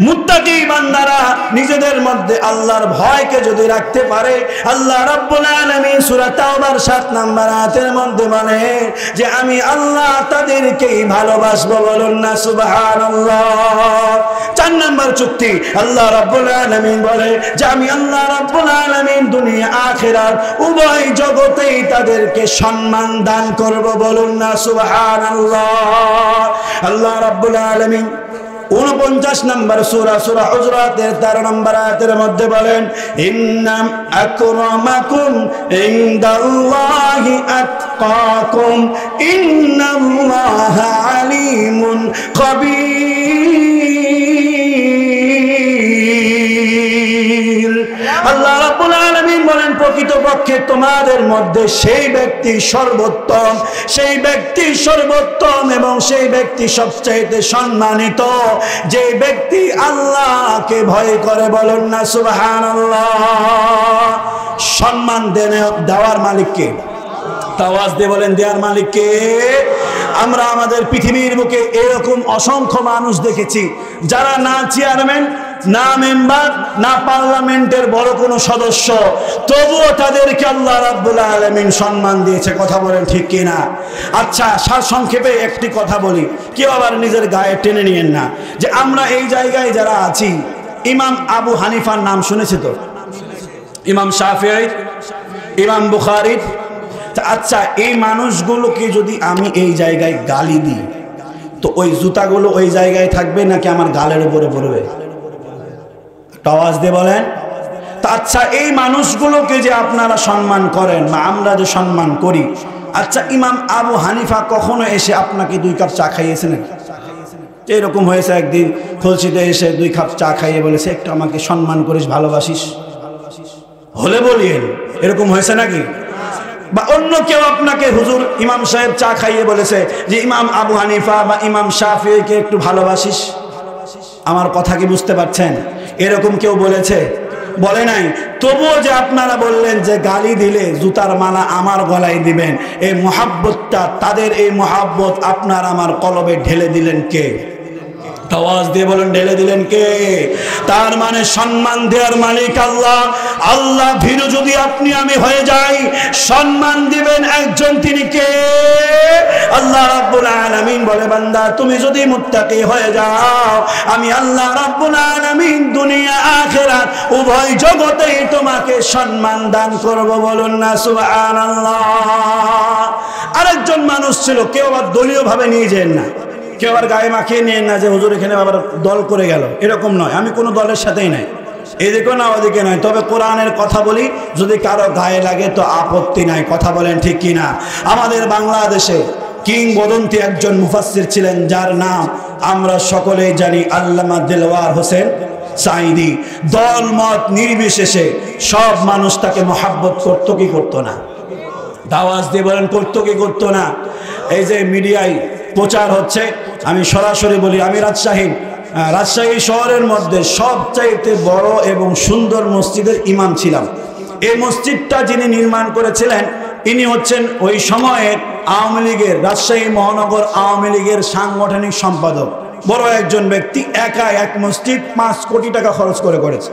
মুত্তাকি বান্দারা নিজেদের মধ্যে আল্লাহর ভয়কে যদি রাখতে পারে, আল্লাহ রাব্বুল আলামিন সূরা তাওবার 7 নম্বর আয়াতের মধ্যে বলে যে আমি আল্লাহ তাদেরকেই ভালোবাসবো। বলুন না সুবহানাল্লাহ। 4 নম্বর চুক্তি, আল্লাহ রাব্বুল আলামিন বলে যে আমি আল্লাহ রাব্বুল আলামিন দুনিয়া আখিরাত উভয় জগতেই তাদেরকে সম্মান দান করব। বলুন না সুবহানাল্লাহ। আল্লাহ রাব্বুল আলামিন 49 নম্বর সূরা হুজুরাতের 13 নম্বর আয়াতের মধ্যে বলেন ইন্না আকরামাকুম ইনদাল্লাহি আতকাকুম ইন্নাল্লাহা আলিমুন খাবীর। আল্লাহ রাব্বুল আলামিন বলেন প্রকৃতপক্ষে তোমাদের মধ্যে সেই ব্যক্তি সর্বোত্তম, সেই ব্যক্তি সর্বোত্তম এবং সেই ব্যক্তি সবচেয়ে সম্মানিত যে ব্যক্তি আল্লাহকে ভয় করে। বলুন না সুবহানাল্লাহ। সম্মান দেওয়ার মালিককে? আওয়াজ দিয়ে বলেন দেওয়ার মালিককে? আমরা আমাদের পৃথিবীর বুকে এরকম অসংখ্য মানুষ দেখেছি যারা না চেয়ারম্যান, না মেম্বার, না পার্লামেন্টের বড় কোনো সদস্য, তবুও তাদেরকে আল্লাহ রাব্বুল আলামিন সম্মান দিয়েছে। কথা বলেন ঠিক কিনা? আচ্ছা, সারসংক্ষেপে একটি কথা বলি, কেউ আবার নিজের গায়ে টেনে নিয়েন না, যে আমরা এই জায়গায় যারা আছি, ইমাম আবু হানিফার নাম শুনেছে তো? ইমাম শাফিঈ, ইমাম বুখারী। আচ্ছা, এই মানুষগুলোকে যদি আমি এই জায়গায় গালি দিই তো ওই জুতাগুলো ওই জায়গায় থাকবে নাকি আমার গালের উপরে পড়বে? আওয়াজ দিয়ে বলেন। তা আচ্ছা, এই মানুষগুলোকে যে আপনারা সম্মান করেন বা আমরা যে সম্মান করি, আচ্ছা ইমাম আবু হানিফা কখনো এসে আপনাকে 2 কাপ চা খাইয়েছে নাকি? এরকম হয়েছে একদিন খুলশিতে এসে 2 কাপ চা খাইয়ে বলেছে একটু আমাকে সম্মান করিস, ভালোবাসিস? হলে বলিয়েন, এরকম হয়েছে নাকি? বা অন্য কেউ আপনাকে হুজুর ইমাম সাহেব চা খাইয়ে বলেছে যে ইমাম আবু হানিফা বা ইমাম শাফিঈকে একটু ভালোবাসিস? আমার কথা কি বুঝতে পারছেন? এরকম কেউ বলেছে? বলে নাই। তবুও যে আপনারা বললেন যে গালি দিলে জুতার মালা আমার গলায় দিবেন, এই মুহাব্বতটা, তাদের এই মুহাব্বত আপনার আমার কলবে ঢেলে দিলেন কে? আওয়াজ দিয়ে বলেন ঢেলে দিলেন কে? তার মানে সম্মান দেওয়ার মালিক আল্লাহ। আল্লাহ ভীরু যদি আপনি আমি হয়ে যাই, সম্মান দিবেন একজন, তিনি কে? আল্লাহ রাব্বুল আলামিন বলে বান্দা তুমি যদি মুত্তাকি হয়ে যাও, আমি আল্লাহ রাব্বুল আলামিন দুনিয়া আখিরাত উভয় জগতেই তোমাকে সম্মান দান করব। বলুন না সুবহানাল্লাহ। আরেকজন মানুষ ছিল, কেউ আবার দলীয় ভাবে নিয়ে যেন না, কেউ আবার গায়ে মাখিয়ে নিয়ে না যে হুজুর এখানে আবার দল করে গেল, এরকম নয়। আমি কোনো দলের সাথেই নাই, এদিকে না ওদিকে নয়। তবে কোরআনের কথা বলি, যদি কারো গায়ে লাগে তো আপত্তি নাই। কথা বলেন ঠিক কি না? আমাদের বাংলাদেশে কিংবদন্তি একজন মুফাসসির ছিলেন, যার নাম আমরা সকলেই জানি, আল্লামা দেলওয়ার হোসেন সাঈদী। দল মত নির্বিশেষে সব মানুষ তাকে মহাব্বত করতো কি করতো না? দাওয়াজ দিয়ে বলেন করতো কি করতো না? এই যে মিডিয়ায় প্রচার হচ্ছে, আমি সরাসরি বলি, আমি রাজশাহী শহরের মধ্যে সবচাইতে বড় এবং সুন্দর মসজিদের ইমাম ছিলাম। এই মসজিদটা যিনি নির্মাণ করেছিলেন, ইনি হচ্ছেন ওই সময়ের আওয়ামী লীগের, রাজশাহী মহানগর আওয়ামী লীগের সাংগঠনিক সম্পাদক। বড় একজন ব্যক্তি, একা এক মসজিদ 5 কোটি টাকা খরচ করে করেছে।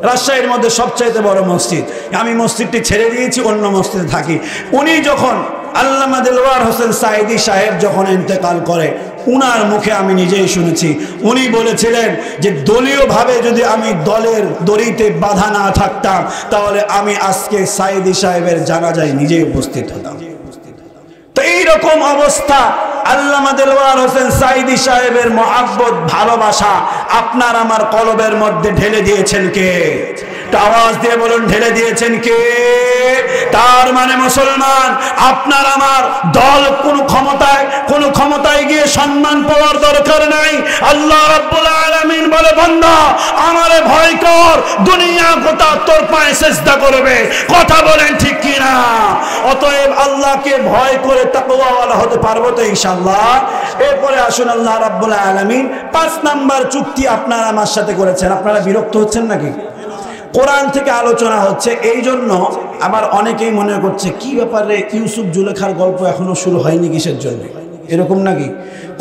রাজশাহীর মধ্যে সবচাইতে বড় মসজিদ। আমি মসজিদটি ছেড়ে দিয়েছি, অন্য মসজিদে থাকি। উনি যখন আল্লামা দেলওয়ার হোসেন সাঈদী সাহেব যখন ইন্তেকাল করে, উনার মুখে আমি নিজেই শুনেছি, উনি বলেছিলেন যে দলীয়ভাবে যদি আমি দলের দড়িতে বাধা না থাকতাম, তাহলে আমি আজকে সাঈদী সাহেবের জানাজায় নিজেই উপস্থিত হতাম। তো এইরকম অবস্থা, আল্লামা দেলওয়ার হোসেন সাঈদী সাহেবের মহব্বত, ভালোবাসা আপনার আমার কলবের মধ্যে ঢেলে দিয়েছেন কে? আওয়াজ দিয়ে বলুন ঢেলে দিয়েছেন কে? তার মানে মুসলমান, আপনার আমার দল কোন ক্ষমতায় গিয়ে সম্মান পাওয়ার দরকার নাই। আল্লাহ রাব্বুল আলামিন বলে বান্দা আমারে ভয় কর, দুনিয়া গোটা তোর পায়ে সিজদা করবে। কথা বলেন ঠিক কি না? অতএব আল্লাহকে ভয় করে তাকওয়াওয়ালা হতে পারবো তো ইনশাআল্লাহ। এরপরে আসুন, আল্লাহ রাব্বুল আলামিন 5 নাম্বার চুক্তি আপনারা আমার সাথে করেছেন। আপনারা বিরক্ত হচ্ছেন নাকি? কোরআন থেকে আলোচনা হচ্ছে, এই জন্য আবার অনেকেই মনে করছে কি ব্যাপারে ইউসুফ জুলেখার গল্প এখনো শুরু হয়নি, কিসের জন্য? এরকম নাকি?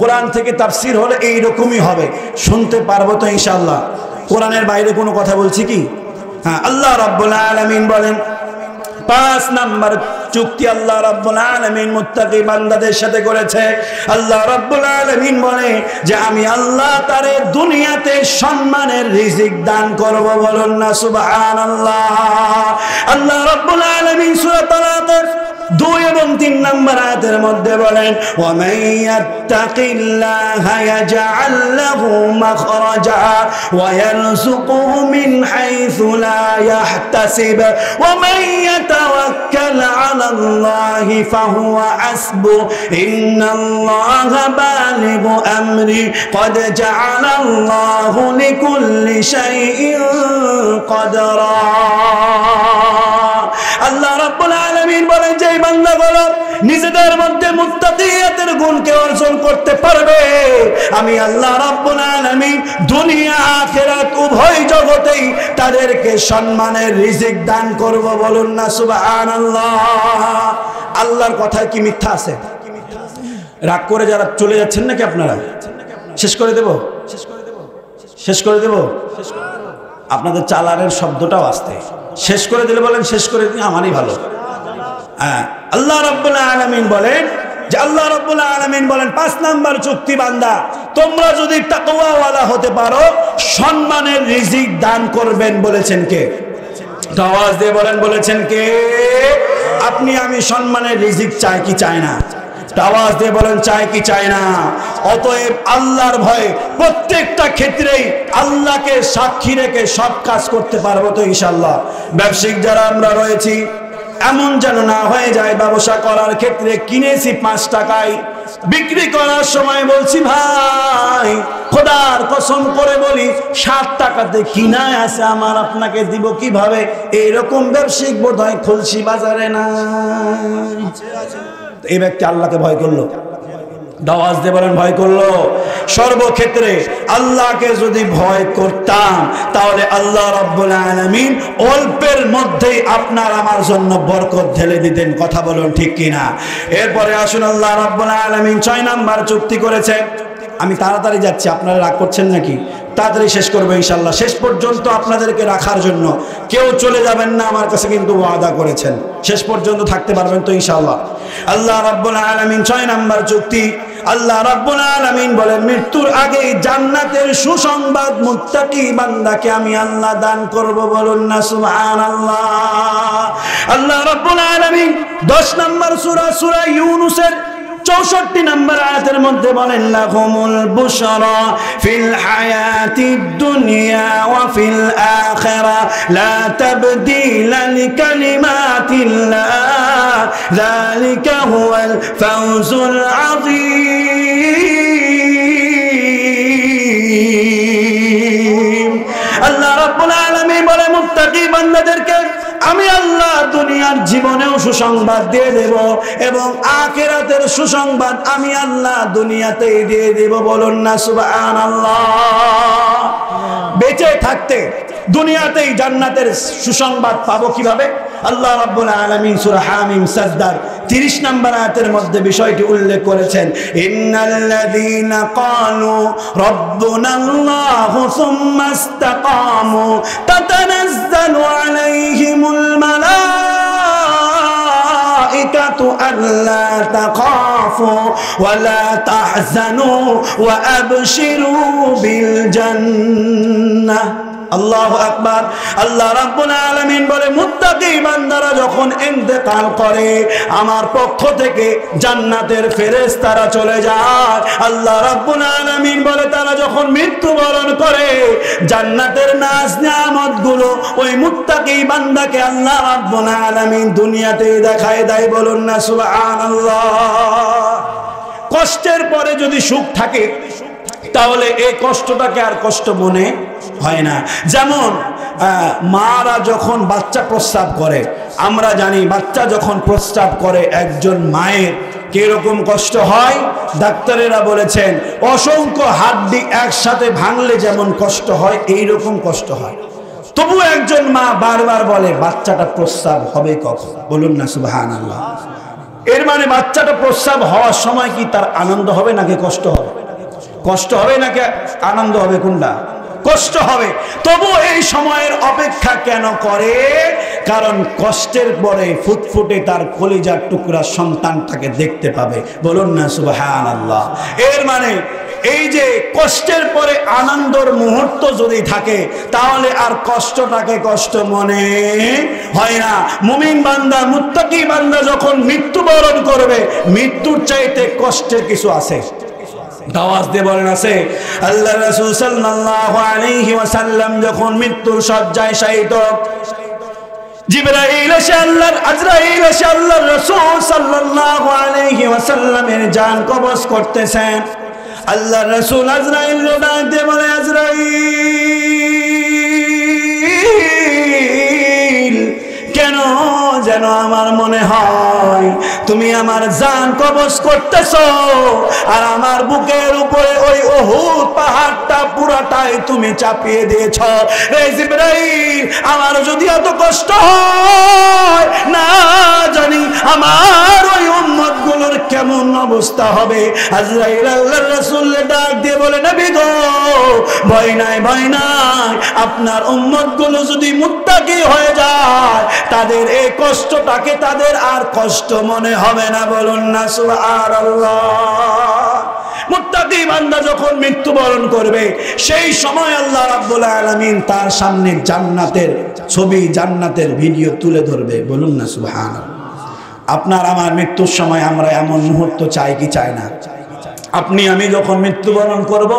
কোরআন থেকে তাফসীর হলে এইরকমই হবে, শুনতে পারবো তো ইনশাআল্লাহ। কোরআনের বাইরে কোনো কথা বলছি কি? হ্যাঁ, আল্লাহ রাব্বুল আলামিন বলেন 5 নাম্বার চুক্তি আল্লাহ রাব্বুল আলামিন মুত্তাকি বান্দাদের সাথে করেছে। আল্লাহ রাব্বুল আলামিন বলে যে আমি আল্লাহ তারে দুনিয়াতে সম্মানের রিজিক দান করব। বলুন না সুবহানাল্লাহ। আল্লাহ রাব্বুল আলামিন সূরা তালাকের 2 এবং 3 নম্বর আয়াতের মধ্যে বলেন ওয়া মাইয়াত্তাকিল্লাহা ইয়াজআল লাহু মাখরাজা ওয়া ইয়ারযুকুহু মিন হাইথু লা ইয়াহতাসিব ওয়া মান ইয়াতাওয়াক্কাল আলাল্লাহি ফাহুয়া হাসবু ইন্নাল্লাহা বালিগু আমরি ক্বাদ জাআলাল্লাহু লিকুল্লি শাইইন কদরা। আল্লাহ রাব্বুল আলামিন বলেন যে বান্দাগুলো নিজেদের মধ্যে মুত্তাকিয়াতের গুণকে অর্জন করতে পারবে, আমি আল্লাহ রাব্বুল আলামিন দুনিয়া আখিরাত উভয় জগতেই তাদেরকে সম্মানের রিজিক দান করব। বলুন না সুবহানাল্লাহ। আল্লাহর কথায় কি মিথ্যা আছে? রাগ করে যারা চলে যাচ্ছেন নাকি আপনারা? শেষ করে দেব, শেষ করে দেব। আপনাদের চালানের শব্দটাও আসতে শেষ করে দিলে বলেন শেষ করে দিলে আমারই ভালো। হ্যাঁ, আল্লাহ রাব্বুল আলামিন বলেন যে আল্লাহ রাব্বুল আলামিন বলেন 5 নাম্বার চুক্তি বান্দা, তোমরা যদি তাকওয়াওয়ালা হতে পারো সম্মানের রিজিক দান করবেন। বলেছেন কে? আওয়াজ দিয়ে বলেন বলেছেন কে? আপনি আমি সম্মানের রিজিক চাই কি চাই না? আওয়াজ দিয়ে বলেন চাই কি চাই না? অতএব আল্লাহর ভয়ে প্রত্যেকটা ক্ষেত্রেই আল্লাহকে সাক্ষী রেখে সব কাজ করতে পারবো তো ইনশাআল্লাহ। ব্যবসায়িক যারা আমরা রয়েছি, এমন যেন না হয়ে যায় ব্যবসা করার ক্ষেত্রে কিনেছি 5 টাকায়, বিক্রি করার সময় বলছি ভাই খোদার কসম করে বলি 7 টাকাতে কিনায় আছে, আমার আপনাকে দিব কিভাবে? এইরকম ব্যবসায়িক বোধহয় খুলশি বাজারে না। এই ব্যক্তি আল্লাহকে ভয় করলো, দাওয়াজ দিয়ে বলেন ভয় করলো। সর্বক্ষেত্রে আল্লাহকে যদি ভয় করতাম তাহলে আল্লাহ রাব্বুল আলামিন অল্পের মধ্যেই আপনার আমার জন্য বরকত ঢেলে দিতেন। কথা বলুন ঠিক কিনা? এরপরে আসুন, আল্লাহ রাব্বুল আলামিন 6 নাম্বার চুক্তি করেছে। আমি তাড়াতাড়ি যাচ্ছি, আপনারা রাগ করছেন নাকি? তাড়াতাড়ি শেষ করবো ইনশাল্লাহ। শেষ পর্যন্ত আপনাদেরকে রাখার জন্য, কেউ চলে যাবেন না, আমার কাছে কিন্তু ওয়াদা করেছেন শেষ পর্যন্ত থাকতে পারবেন তো ইনশাল্লাহ। আল্লাহ রাব্বুল আলামিন 6 নাম্বার চুক্তি, আল্লাহ রাব্বুল আলামিন বলেন মৃত্যুর আগেই জান্নাতের সুসংবাদ মুত্তাকি বান্দাকে আমি আল্লাহ দান করব, বলুন না সুবহানাল্লাহ। আল্লাহ রাব্বুল আলামিন 10 নাম্বার সূরা ইউনূসের 64 নম্বর আয়াতের মধ্যে বলেন লাহুমুল বুশরা ফিল হায়াতিদ দুনিয়া ওয়া ফিল আখিরা লা তাবদীলা লিকালিমাতিল্লাহ যালিকা হুয়াল ফাওজুল আযীম। আল্লাহ রাব্বুল আলামিন বলে মুত্তাকি বান্দাদেরকে আমি আল্লাহ দুনিয়ার জীবনেও সুসংবাদ দিয়ে দেব এবং আখিরাতের সুসংবাদ আমি আল্লাহ দুনিয়াতেই দিয়ে দেব, বলুন না সুবহানাল্লাহ। বেঁচে থাকতে দুনিয়াতেই জান্নাতের সুসংবাদ পাবো কিভাবে? আল্লাহ রাব্বুল আলামিন সূরা হামিম সাজদার 30 নম্বর আয়াতের মধ্যে বিষয়টি উল্লেখ করেছেন, ইন্নাল্লাযীনা ক্বালু রাব্বুনাল্লাহু সুম্মা ইসতাকামু তাতানাজ্জালু আলাইহিমুল মালাইকাতু আল্লা তাখাফু ওয়া লা তাহজানু ওয়া আবশিরু বিল জান্নাহ। আল্লাহু আকবার। আল্লাহ রাব্বুল আলামিন বলে মুত্তাকি বান্দারা যখন ইন্তেকাল করে আমার পক্ষ থেকে জান্নাতের ফেরেশতারা চলে যায়। আল্লাহ রাব্বুল আলামিন বলে তারা যখন মৃত্যুবরণ করে জান্নাতের নাজ নিয়ামতগুলো ওই মুত্তাকি বান্দাকে আল্লাহ রাব্বুল আলামিন দুনিয়াতেই দেখায় দেয়, বলুন না সুবহানাল্লাহ। কষ্টের পরে যদি সুখ থাকে তাহলে এই কষ্টটাকে আর কষ্ট মনে হয় না। যেমন মারা যখন বাচ্চা প্রস্রাব করে, আমরা জানি বাচ্চা যখন প্রস্রাব করে একজন মায়ের কিরকম কষ্ট হয়। ডাক্তারেরা বলেছেন অসংখ্য হাড্ডি একসাথে ভাঙলে যেমন কষ্ট হয় এইরকম কষ্ট হয়। তবু একজন মা বারবার বলে বাচ্চাটা প্রস্রাব হবে কখন, বলুন না সুবহানাল্লাহ। এর মানে বাচ্চাটা প্রস্রাব হওয়ার সময় কি তার আনন্দ হবে নাকি কষ্ট হবে? কষ্ট হবে নাকি আনন্দ হবে? কোনটা? কষ্ট হবে। তবু এই সময়ের অপেক্ষা কেন করে? কারণ কষ্টের পরে ফুটফুটে তার কলিজার টুকরা সন্তানটাকে দেখতে পাবে, বলুন না সুবহানাল্লাহ। এর মানে এই যে কষ্টের পরে আনন্দের মুহূর্ত যদি থাকে তাহলে আর কষ্টটাকে কষ্ট মনে হয় না। মুমিন বান্দা মুত্তাকি বান্দা যখন মৃত্যুবরণ করবে মৃত্যুর চাইতে কষ্টের কিছু আছে। দাওয়াজ দিয়ে বলেন আছে। আল্লাহ রাসূল সাল্লাল্লাহু আলাইহি ওয়াসাল্লাম যখন মৃত্যুর শয্যায় শায়িত, জিবরাইল এসে আজরাইল এসে আল্লাহর রাসূল সাল্লাল্লাহু আলাইহি ওয়াসাল্লামের জান কবজ করতেছেন। আল্লাহর রাসূল আজরাইল ডাক দিয়ে বলে আজরাইল কেন যেন আমার মনে হয় তুমি আমার জান কবজ করতেছো আর আমার বুকের উপরে ওই উহুদ পাহাড়টা পুরাটাই তুমি চাপিয়ে দিয়েছো। এই জিবরাইল আমার যদি এত কষ্ট হয় না জানি আমার ওই উম্মতগুলোর কেমন অবস্থা হবে। আজরাইল আল্লাহর রাসূলকে ডাক দিয়ে বলে নবী গো ভয় নাই ভয় নাই, আপনার উম্মতগুলো যদি মুত্তাকি হয়ে যায় তাদের এই কষ্টটাকে তাদের আর কষ্ট মনে হবে না, বলুন না সুবহানাল্লাহ। মুত্তাকি বান্দা যখন মৃত্যুবরণ করবে সেই সময় আল্লাহ রাব্বুল আলামিন তার সামনে জান্নাতের ছবি জান্নাতের ভিডিও তুলে ধরবে, বলুন না সুবহানাল্লাহ। আপনার আমার মৃত্যুর সময় আমরা এমন মুহূর্ত চাই কি চাই না? আপনি আমি যখন মৃত্যুবরণ করব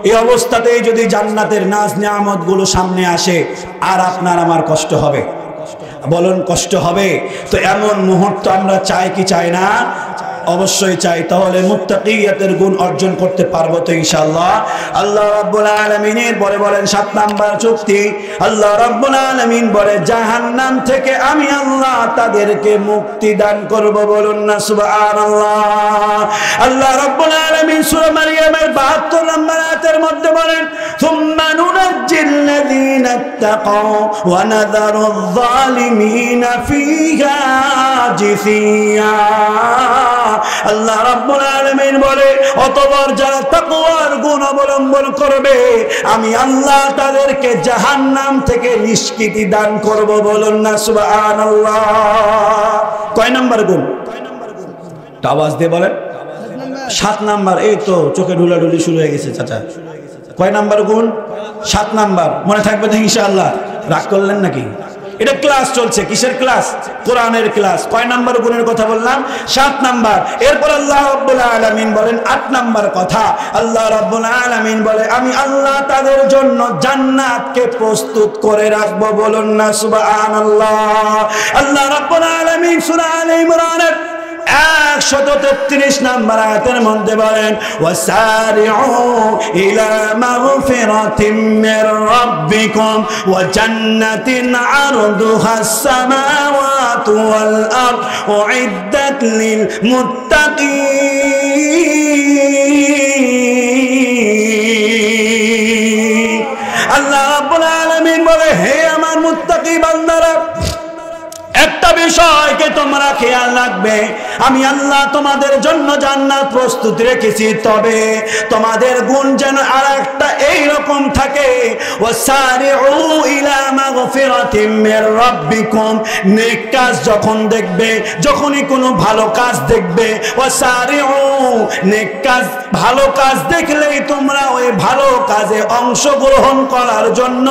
এই অবস্থাতেই যদি জান্নাতের নাজ নিয়ামতগুলো সামনে আসে আর আপনার আমার কষ্ট হবে, বলুন কষ্ট হবে? তো এমন মুহূর্ত আমরা চাই কি চাই না? অবশ্যই চাই। তাহলে মুত্তাকিয়াতের গুণ অর্জন করতে পারবো তো ইনশাআল্লাহ। আল্লাহ রাব্বুল আলামিনের পরে বলেন 7 নাম্বার চুক্তি, আল্লাহ রাব্বুল আলামিন বলে জাহান্নাম থেকে আমি আল্লাহ তাদেরকে মুক্তি দান করব, বলুন না সুবহানাল্লাহ। আল্লাহ রাব্বুল আলামিন সূরা মারইয়ামের 72 নম্বর আয়াতের মধ্যে বলেন সুম্মা নুনাজ্জিল্লাযীনা ইত্তাকাউ ওয়া নাযারুয-যালিমিনা ফীহা জিসিয়া। আল্লাহ রাব্বুল আলামিন বলে অতঃপর যারা তাকওয়ার গুণ অবলম্বন করবে আমি আল্লাহ তাদেরকে জাহান্নাম থেকে নিষ্কৃতি দান করব। বলুন না সুবহানাল্লাহ। কয় নাম্বার গুণ? আওয়াজ দিয়ে বলেন। 7 নাম্বার। এই তো চোখে ঢুলাঢুলি শুরু হয়ে গেছে চাচা। কয় নাম্বার গুণ? 7 নাম্বার। মনে থাকবে তো ইনশাআল্লাহ। রাগ করলেন নাকি? এটা ক্লাস চলছে। কিসের ক্লাস? কোরআনের ক্লাস। কয় নাম্বার গুণের কথা বললাম? 7 নাম্বার। এরপর আল্লাহ রাব্বুল আলামিন বলেন 8 নাম্বার কথা। আল্লাহ রাব্বুল আলামিন বলে আমি আল্লাহ তাদের জন্য জান্নাতকে প্রস্তুত করে রাখবো। বলুন না সুবহানাল্লাহ। আল্লাহ রাব্বুল আলামিন সূরা আলে ইমরানের 133 নাম্বার আয়াতের মধ্যে বলেন ওয়াসারিউ ইলা মাগফিরাতিম মির রাব্বিকুম ওয়া জান্নাতিন আরদুহাস সামাওয়াতু ওয়াল আরদ উইদ্দাত লিল মুত্তাকিন। আল্লাহ রাব্বুল আলামিন বলে হে আমার মুত্তাকি বান্দারা, একটা বিষয়কে তোমরা খেয়াল রাখবে, আমি আল্লাহ তোমাদের জন্য জান্নাত প্রস্তুত রেখেছি, তবে তোমাদের গুণ যেন আরেকটা এইরকম থাকে ওয়াসারিউ ইলা মাগফিরাতিম মির রাব্বিকুম। নেক কাজ যখন দেখবে, যখনই কোনো ভালো কাজ দেখবে, ওয়াসারিউ নেক কাজ ভালো কাজ দেখলেই তোমরা ওই ভালো কাজে অংশগ্রহণ করার জন্য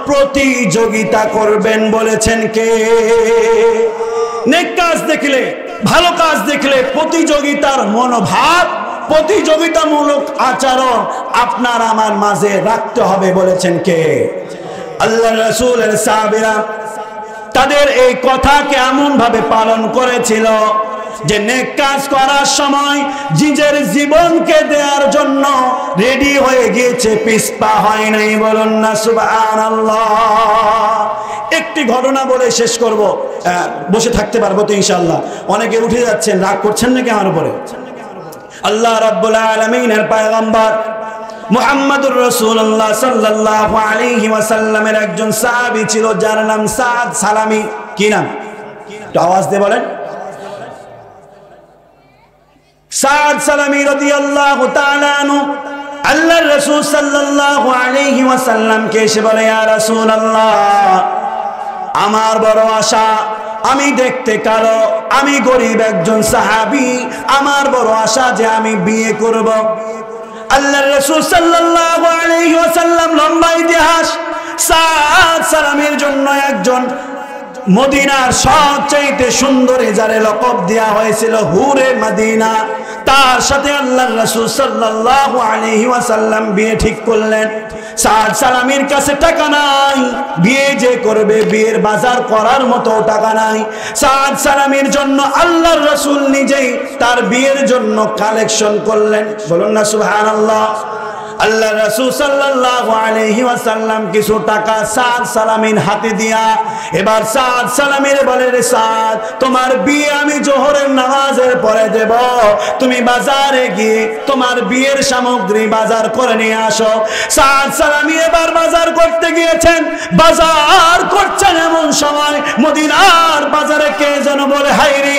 প্রতিযোগিতা করবেন। বলেছেন কে? নেক কাজ দেখলে, ভালো কাজ দেখলে প্রতিযোগিতার মনোভাব, প্রতিযোগিতামূলক আচরণ আপনার আমার মাঝে রাখতে হবে। বলেছেন কে? আল্লাহ রাসূলের সাহাবীরা তাদের এই কথাকে এমন ভাবে পালন করেছিল যে নেক কাজ করার সময় নিজের জীবনকে দেওয়ার জন্য রেডি হয়ে গিয়েছে, পিছপা হয় নাই। বলুন না সুবহানাল্লাহ। একটি ঘটনা বলে শেষ করব, বসে থাকতে পারবো তো ইনশাআল্লাহ। অনেকে উঠে যাচ্ছেন, রাগ করছেন নাকি আমার উপরে? আল্লাহ রাব্বুল আলামিনের পয়গম্বর মুহাম্মদুর রাসূলুল্লাহ সাল্লাল্লাহু আলাইহি ওয়াসাল্লামের একজন সাহাবী ছিল যার নাম সাদ সালামি। কি নাম? একটু আওয়াজ দিয়ে বলেন। সাদ সালামি রাদিয়াল্লাহু তাআলা আনহু আল্লাহর রাসূল সাল্লাল্লাহু আলাইহি ওয়াসাল্লামকে এসে বলে, ইয়া রাসূলুল্লাহ, আমার বড় আশা, আমি দেখতে কালো, আমি গরিব একজন সাহাবী, আমার বড় আশা যে আমি বিয়ে করব। আল্লাহর রাসূল সাল্লাল্লাহু আলাইহি ওয়াসাল্লাম লম্বা ইতিহাস। সাদ সালামের জন্য একজন মদিনার সবচেয়ে সুন্দরী যারে লকব দেওয়া হয়েছিল হুরে মদিনা, তার সাথে আল্লাহর রাসূল সাল্লাল্লাহু আলাইহি ওয়াসাল্লাম বিয়ে ঠিক করলেন। সাদ সালামের কাছে টাকা নাই, বিয়ে যে করবে বিয়ের বাজার করার মতো টাকা নাই। সাদ সালামের জন্য আল্লাহর রাসূল নিজেই তার বিয়ের জন্য কালেকশন করলেন। বলুন না সুবহানাল্লাহ। আল্লাহ রাসূল সাল্লাল্লাহু আলাইহি ওয়াসাল্লাম কিছু টাকা সাদ সালামের হাতে দিয়া এবার সাদ সালামের বলে, রে সাদ, তোমার বিয়ে আমি জোহরের নামাজের পরে দেব, তুমি বাজারে গিয়ে তোমার বিয়ের সামগ্রী বাজার করে নিয়ে আসো। সাদ সালামি এবার বাজার করতে গিয়েছেন। বাজার করছেন এমন সময় মদিনার বাজারে কে যেন বলে, হায়রে,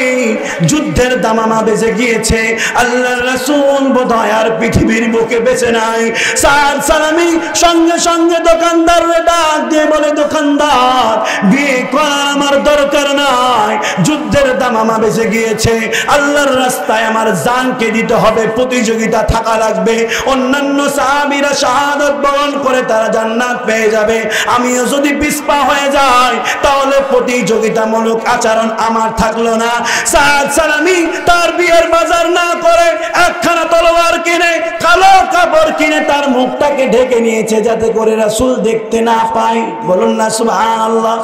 যুদ্ধের দামামা বেজে গিয়েছে, আল্লাহর রাসূল বোধহয় আর পৃথিবীর বুকে বেঁচে নাই। সাদ সালামি সঙ্গে সঙ্গে দোকানদাররে ডাক দিয়ে বলে, দোকানদার, বিয়ে করার আমার দরকার নাই, যুদ্ধের দামামা বেজে গিয়েছে, আল্লাহর রাস্তায় আমার জানকে দিতে হবে, প্রতিযোগিতা থাকা লাগবে, অন্যান্য সাহাবীরা শাহাদাত বরণ করে তারা জান্নাত পেয়ে যাবে, আমিও যদি পিছপা হয়ে যাই তাহলে প্রতিযোগিতামূলক আচরণ আমার থাকলো না। সাদ সালামি তার বিয়ের বাজার না করে একখানা তলোয়ার কিনে, কালো কাপড় কিনে তার মুখটাকে ঢেকে নিয়েছে যাতে করে রাসূল দেখতে না পায়। বলুন না সুবহানাল্লাহ।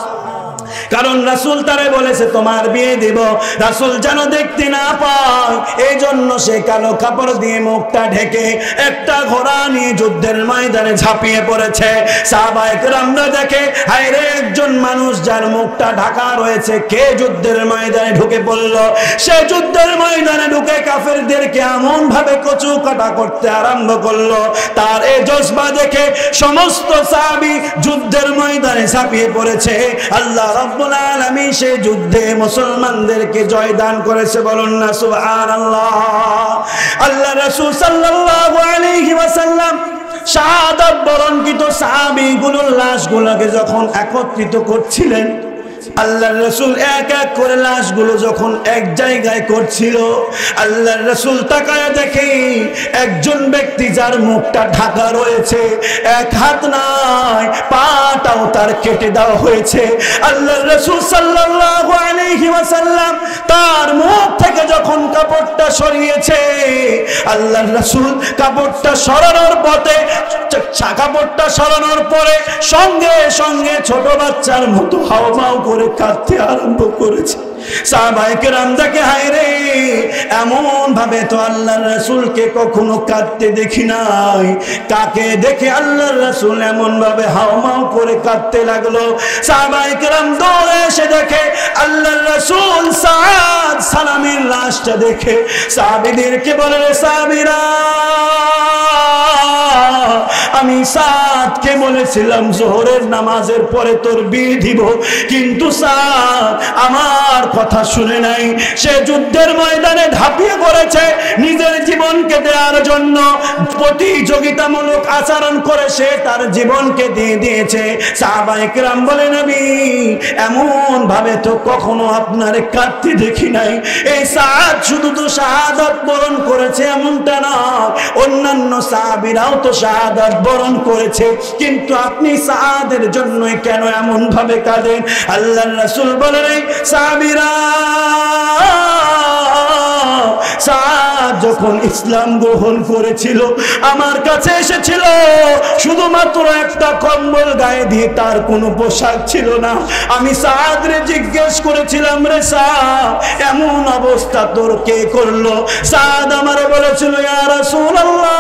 কারণ রাসূল তারে বলেছে তোমার বিয়ে দেব, রাসূল যেন দেখতে না পায়, এই জন্য সে কালো কাপড় দিয়ে মুখটা ঢেকে একটা ঘোড়া নিয়ে যুদ্ধের ময়দানে ঝাঁপিয়ে পড়েছে। সাহাবায়ে কেরামরা দেখে, হায়রে, একজন মানুষ যার মুখটা ঢাকা রয়েছে, কে যুদ্ধের ময়দানে ঢুকে পড়ল। সে যুদ্ধের ময়দানে ঢুকে কাফেরদেরকে এমন ভাবে কচু কাটা করতে আরম্ভ করলো। তার এই জজবা দেখে সমস্ত সাহাবী যুদ্ধের ময়দানে ঝাঁপিয়ে পড়েছে। আল্লাহ রব্বুল আলামিন সেই যুদ্ধে মুসলমানদেরকে জয়দান করেছে, বলুন না সুবহানাল্লাহ। আল্লাহ রাসূল সাল্লাল্লাহু আলাইহি ওয়াসাল্লাম শাহাদাত বরণকৃত সাহাবীগুলোর লাশগুলোকে যখন একত্রিত করছিলেন, আল্লাহর রাসূল এক এক করে লাশগুলো যখন এক জায়গায় করছিল, আল্লাহর রাসূল তাকায় দেখে একজন ব্যক্তি যার মুখটা ঢাকা রয়েছে, এক হাত নাই, পাটাও তার কেটে দেওয়া হয়েছে। আল্লাহর রাসূল সাল্লাল্লাহু আলাইহি ওয়াসাল্লাম তার মুখ থেকে যখন কাপড়টা সরিয়েছে, আল্লাহর রাসূল কাপড়টা সরানোর পরে সঙ্গে সঙ্গে ছোট বাচ্চার মতো হাওমাও করে কাঁদতে আরম্ভ করেছে। সাহাবায়ে কেরাম দেখে, হায় রে, এমন ভাবে তো আল্লাহর রাসূলকে কখনো কাঁদতে দেখি নাই। কাকে দেখে আল্লাহর রাসূল এমন ভাবে হাওমাও করে কাঁদতে লাগলো? সাহাবায়ে কেরাম দৌড়ে এসে দেখে আল্লাহর রাসূল সাদ সালামের লাশটা দেখে সাহাবীদেরকে বলে, সাহাবীরা, আমি সাদকে বলেছিলাম যোহরের নামাজের পরে তোর বিয়ে দিব, কিন্তু সাদ আমার কথা শুনে নাই। সে যুদ্ধের ময়দানে ঝাঁপিয়ে পড়েছে, নিজের জীবনকে দেওয়ার জন্য প্রতিযোগিতামূলক আচরণ করে সে তার জীবনকে দিয়ে দিয়েছে। সাহাবায়ে কেরাম বলে, নবী, এমন ভাবে তো কখনো আপনারে কাঁদতে দেখি নাই। এই সাদ শুধু তো শাহাদাত বরণ করেছে এমনটা না, অন্যান্য সাহাবীরাও তো শাহাদাত বরণ করেছে, কিন্তু আপনি সাদের জন্যই কেন এমন ভাবে কাঁদেন? আল্লাহর রাসূল বলেন, সাহাবীরা, সাদ যখন ইসলাম গ্রহণ করেছিল আমার কাছে এসেছিল, শুধুমাত্র একটা কম্বল গায়ে দিয়ে, তার কোনো পোশাক ছিল না। আমি সাদরে জিজ্ঞেস করেছিলাম, রে সাদ, এমন অবস্থা তোর কে করলো? সাদ আমারে বলেছিল, ইয়া রাসূলুল্লাহ,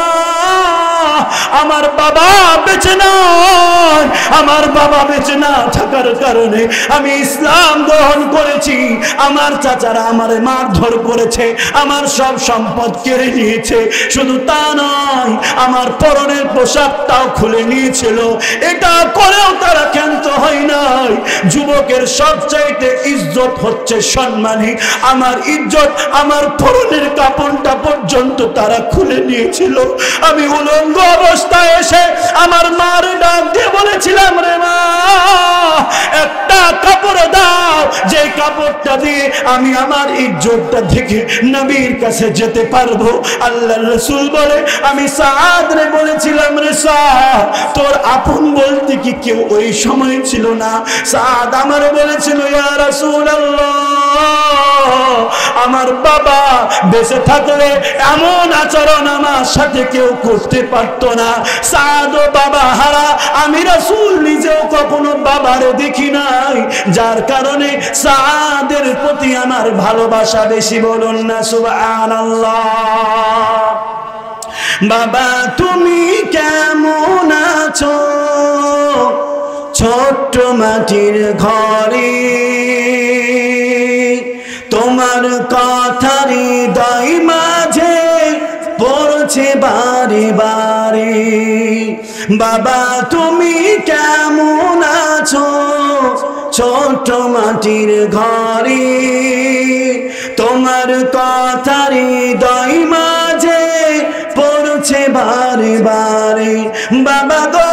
আমার বাবা বেঁচে নাই, আমার বাবা বেঁচে না থাকার কারণে আমি ইসলাম গ্রহণ করেছি। আমার চাচারা আমারে মারধর করেছে, আমার সব সম্পদ কেড়ে নিয়েছে। শুধু তা নয়, আমার পরনের পোশাকটাও খুলে নিয়েছিল। এটা করেও তারা ক্ষান্ত হয় নাই। যুবকের সবচাইতে ইজ্জত হচ্ছে সম্মানী। আমার ইজ্জত, আমার পরনের কাপড়টা পর্যন্ত তারা খুলে নিয়েছিল। আমি উলঙ্গ অবস্থায় এসে আমার মার ডাক দিয়ে বলেছিলাম, রে মা, একটা কাপড় দাও, যে কাপড়টা দিয়ে আমি আমার ইজ্জতটা থেকে নবীর কাছে যেতে পারবো। আল্লাহর রাসূল বলে, আমি সাদ রে বলেছিলাম, রে সাদ, তোর আপন বলতে কি কেউ ওই সময় ছিল না? সাদ আমারে বলেছিল, ইয়া রাসূলুল্লাহ, আমার বাবা বেঁচে থাকলে এমন আচরণ আমার সাথে কেউ করতে পারতো না। সাদ বাবা হারা, আমি রাসূল নিজেও কখনো বাবারে দেখি নাই, যার কারণে সাদের প্রতি আমার ভালোবাসা বেশি, বলুন না সুবহানাল্লাহ। বাবা তুমি কেমন আছো ছোট্ট মাটির ঘরে, তোমার কথা হৃদয় মাঝে পড়ছে বারে বারে। বাবা তুমি কেমন আছো ছোট্ট মাটির ঘরে, তোমার কথা হৃদয় মাঝে পড়ছে বারে বারে। বাবা গো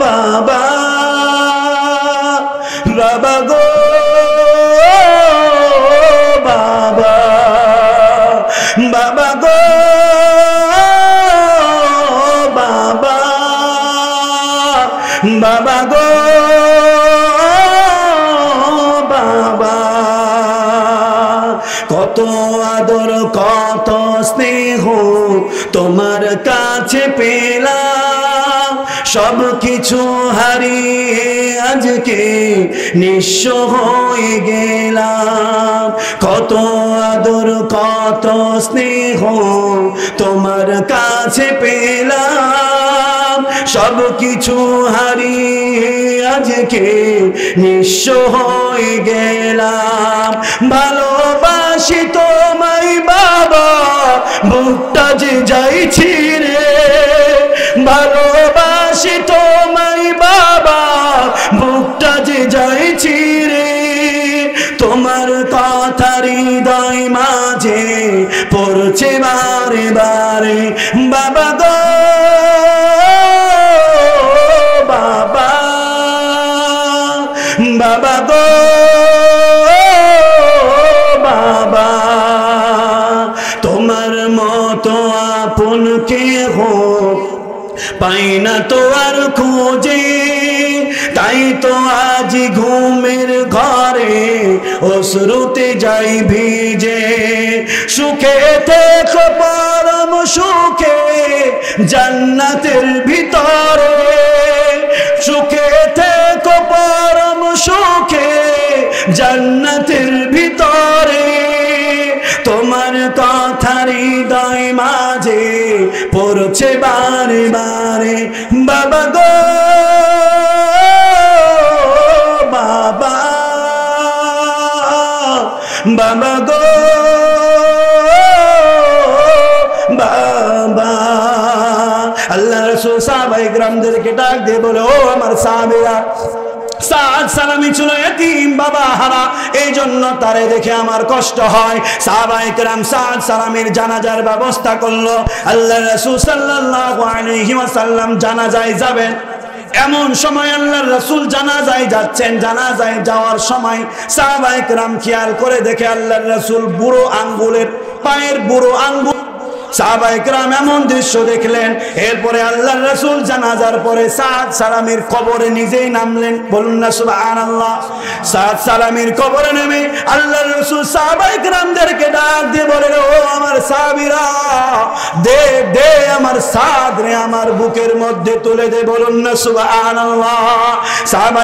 বাবা, বাবা গো বাবা, বাবা গো বাবা, বাবা গো বাবা। কত আদর কত স্নেহ তোমার কাছে পেলাম, সব কিছু হারিয়ে আজকে নিঃস্ব হয়ে গেলাম। কত আদর কত স্নেহ তোমার কাছে পেলাম, সব কিছু হারিয়ে আজকে নিঃস্ব হয়ে গেলাম। ভালোবাসি তোমায় বাবা, বুকটা যে যাইছি রে। ভালোবাসি তোমায় বাবা, চিরে তোমার কথা হৃদয় মাঝে পড়ছে বারে বারে বাবা গো বাবা বাবা গো বাবা তোমার মতো আপন কে হোক পাই না তো আর খোঁজে তাই তো আজ ঘুমের ঘরে অশ্রুতে যাই ভিজে সুখে থেকো পরম সুখে জান্নাতের ভিতরে সুখে থেকো পরম সুখে জান্নাতের ভিতরে তোমার কথা হৃদয় মাঝে পড়ছে বারে বারে বাবা গো বাবা বাবা গো বাবা আল্লাহ রাসূল সাহাবায়ে কিরামদেরকে ডাক দিয়ে বলে ও আমার সাহাবীরা সাদ সালামি ছিল এতিম বাবা হারা এই জন্য তারে দেখে আমার কষ্ট হয় সাহাবায়ে কেরাম সাদ সালামের জানাজার ব্যবস্থা করলো আল্লাহ রাসূল সাল্লাল্লাহু আলাইহি ওয়াসাল্লাম জানাজায় যাবেন এমন সময় আল্লাহর রাসূল জানাজায় যাচ্ছেন জানাজায় যাওয়ার সময় সাহাবায়ে কেরাম খেয়াল করে দেখে আল্লাহর রাসূল বুড়ো আঙ্গুলের পায়ের বুড়ো আঙ্গুল সাহাবায়ে কেরাম এমন দৃশ্য দেখলেন এরপরে আল্লাহর রাসূল জানাজার পরে সাদ সালামের কবরে নিজেই নামলেন বলুন না সুবহানাল্লাহ সাদ সালামের কবরে নেমে আল্লাহর রাসূল সাহাবায়ে কেরামদেরকে ডাক দিয়ে বলেন ও আমার সাহাবীরা দে দে আমার সাদ রে আমার বুকের মধ্যে তুলে দে বলুন না সুবহানাল্লাহ সাহাবা